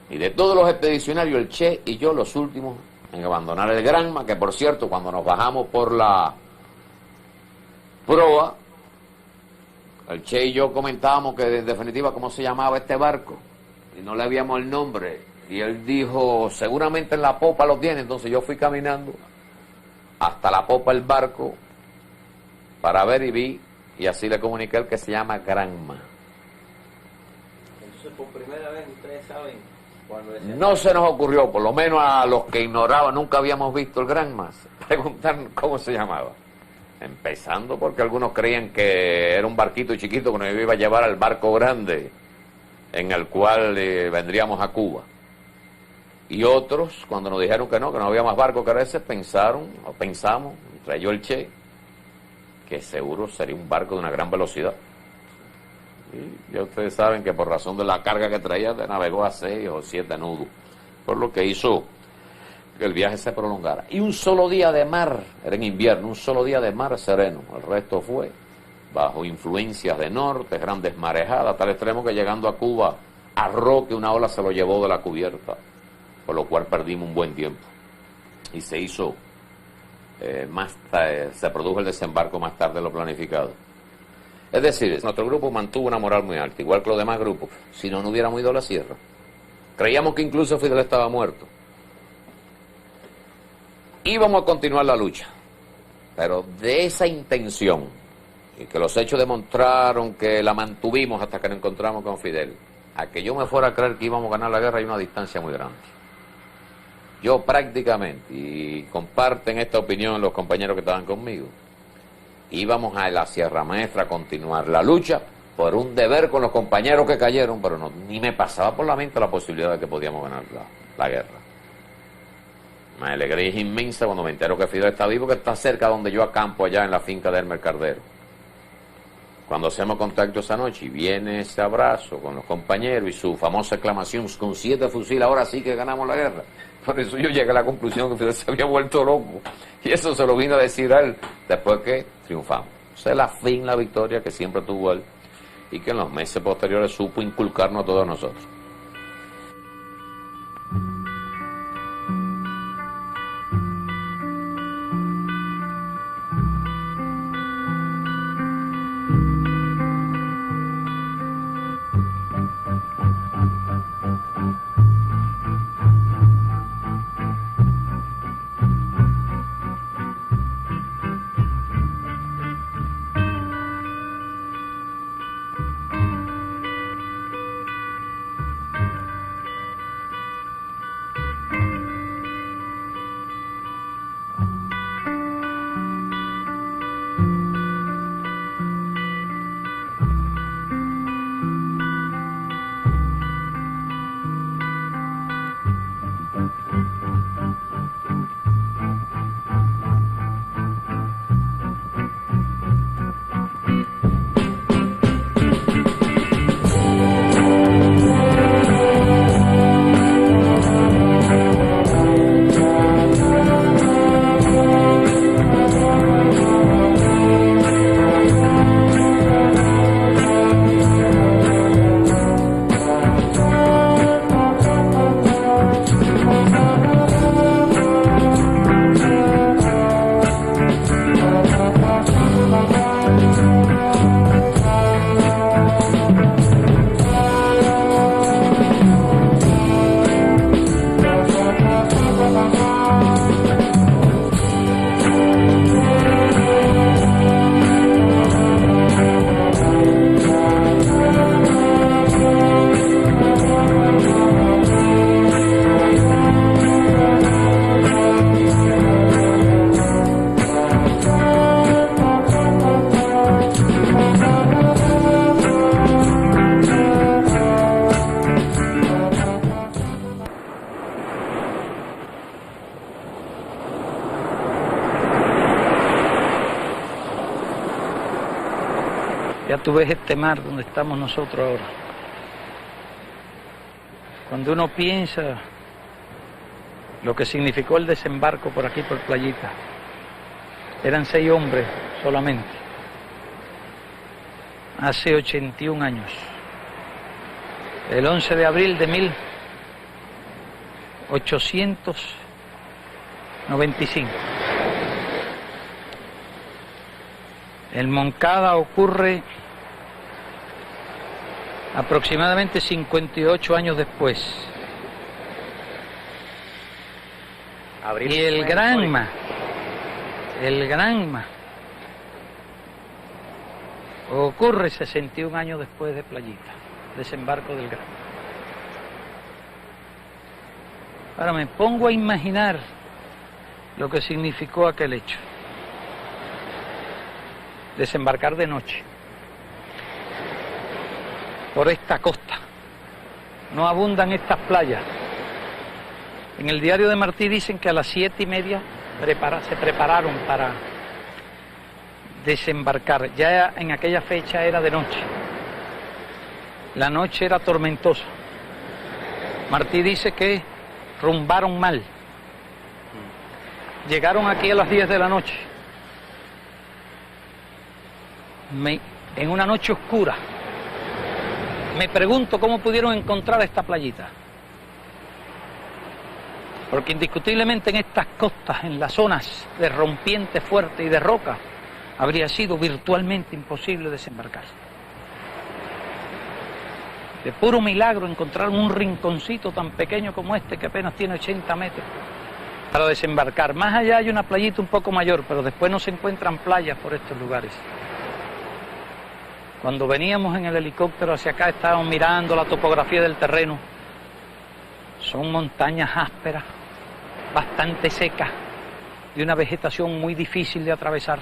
Y de todos los expedicionarios, el Che y yo los últimos en abandonar el Granma, que por cierto, cuando nos bajamos por la proa, el Che y yo comentábamos que en definitiva cómo se llamaba este barco, y no le habíamos el nombre, y él dijo, seguramente en la popa lo tiene. Entonces yo fui caminando hasta la popa del barco para ver y vi, y así le comuniqué el que se llama Granma. Entonces por primera vez ustedes saben cuando No se nos ocurrió, por lo menos a los que ignoraban, nunca habíamos visto el Granma, preguntar cómo se llamaba. Empezando porque algunos creían que era un barquito chiquito que nos iba a llevar al barco grande en el cual vendríamos a Cuba. Y otros, cuando nos dijeron que no había más barco que ese, pensamos, entre yo el Che, que seguro sería un barco de una gran velocidad. Y ya ustedes saben que por razón de la carga que traía, navegó a 6 o 7 nudos, por lo que hizo que el viaje se prolongara. Y un solo día de mar, era en invierno, un solo día de mar sereno. El resto fue bajo influencias de norte, grandes marejadas, tal extremo que llegando a Cuba, a Roque, una ola se lo llevó de la cubierta, por lo cual perdimos un buen tiempo. Y se hizo, se produjo el desembarco más tarde de lo planificado. Es decir, nuestro grupo mantuvo una moral muy alta, igual que los demás grupos, si no, no hubiéramos ido a la sierra. Creíamos que incluso Fidel estaba muerto. Íbamos a continuar la lucha, pero de esa intención, y que los hechos demostraron que la mantuvimos hasta que nos encontramos con Fidel, a que yo me fuera a creer que íbamos a ganar la guerra hay una distancia muy grande. Yo prácticamente, y comparten esta opinión los compañeros que estaban conmigo, íbamos a la Sierra Maestra a continuar la lucha por un deber con los compañeros que cayeron, pero no, ni me pasaba por la mente la posibilidad de que podíamos ganar la guerra. Mi alegría es inmensa cuando me entero que Fidel está vivo, que está cerca donde yo acampo, allá en la finca de Hermes Cardero. Cuando hacemos contacto esa noche y viene ese abrazo con los compañeros y su famosa exclamación, con 7 fusiles, ahora sí que ganamos la guerra. Por eso yo llegué a la conclusión que Fidel se había vuelto loco. Y eso se lo vino a decir a él después que triunfamos. Esa es la victoria que siempre tuvo él y que en los meses posteriores supo inculcarnos a todos nosotros. tú ves este mar donde estamos nosotros ahora, cuando uno piensa lo que significó el desembarco por aquí, por Playita, eran 6 hombres solamente, hace 81 años, el 11 de abril de 1895. El Moncada ocurre aproximadamente 58 años después. Abril, y el Granma ocurre 61 años después de Playita, desembarco del Granma. Ahora me pongo a imaginar lo que significó aquel hecho. Desembarcar de noche por esta costa. No abundan estas playas. En el diario de Martí dicen que a las 7:30 se prepararon para desembarcar. Ya en aquella fecha era de noche. La noche era tormentosa. Martí dice que rumbaron mal. Llegaron aquí a las 10 de la noche. En una noche oscura. Me pregunto cómo pudieron encontrar esta playita. Porque indiscutiblemente en estas costas, en las zonas de rompiente fuerte y de roca, habría sido virtualmente imposible desembarcar. De puro milagro encontraron un rinconcito tan pequeño como este, que apenas tiene 80 metros, para desembarcar. Más allá hay una playita un poco mayor, pero después no se encuentran playas por estos lugares. Cuando veníamos en el helicóptero hacia acá, estábamos mirando la topografía del terreno. Son montañas ásperas, bastante secas, de una vegetación muy difícil de atravesar.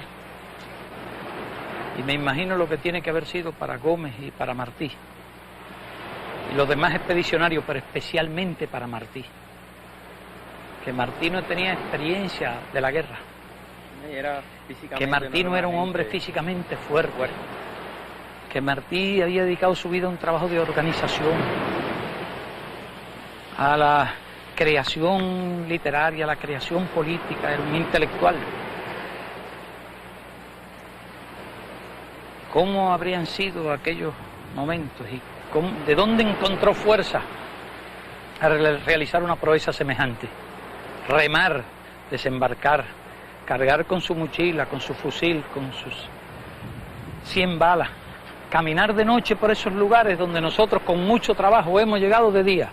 Y me imagino lo que tiene que haber sido para Gómez y para Martí, y los demás expedicionarios, pero especialmente para Martí. Que Martí no tenía experiencia de la guerra. Que Martí no era un hombre físicamente fuerte. Que Martí había dedicado su vida a un trabajo de organización, a la creación literaria, a la creación política, era un intelectual. ¿Cómo habrían sido aquellos momentos y de dónde encontró fuerza a realizar una proeza semejante? Remar, desembarcar, cargar con su mochila, con su fusil, con sus 100 balas. Caminar de noche por esos lugares donde nosotros con mucho trabajo hemos llegado de día.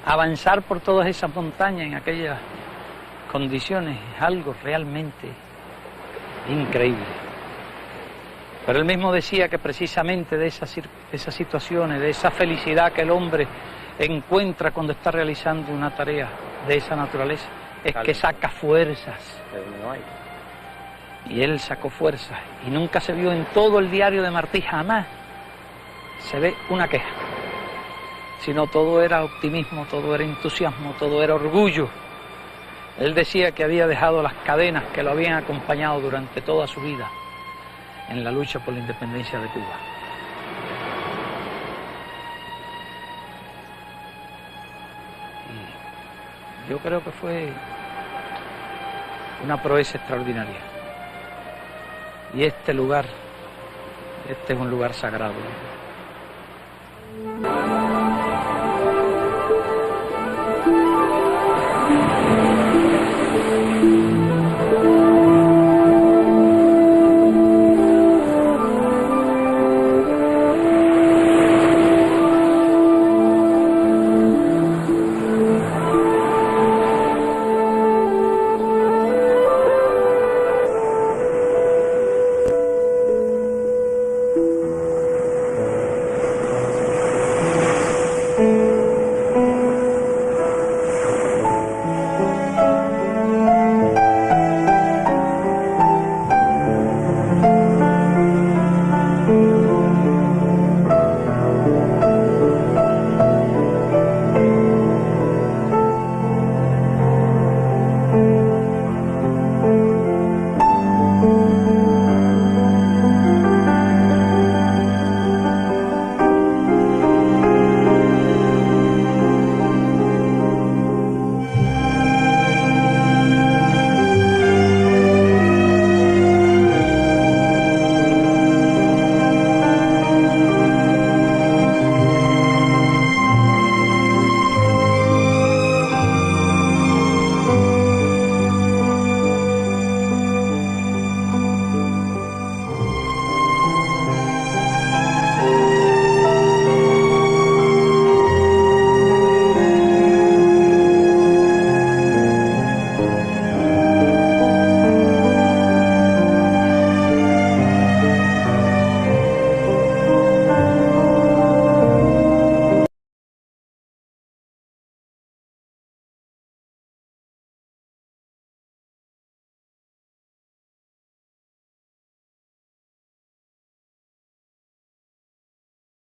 Avanzar por todas esas montañas en aquellas condiciones es algo realmente increíble. Pero él mismo decía que precisamente de esas situaciones, de esa felicidad que el hombre encuentra cuando está realizando una tarea de esa naturaleza, es que saca fuerzas. Y él sacó fuerzas, y nunca se vio en todo el diario de Martí, jamás se ve una queja, sino todo era optimismo, todo era entusiasmo, todo era orgullo. Él decía que había dejado las cadenas que lo habían acompañado durante toda su vida en la lucha por la independencia de Cuba. Y yo creo que fue una proeza extraordinaria. Y este lugar, este es un lugar sagrado.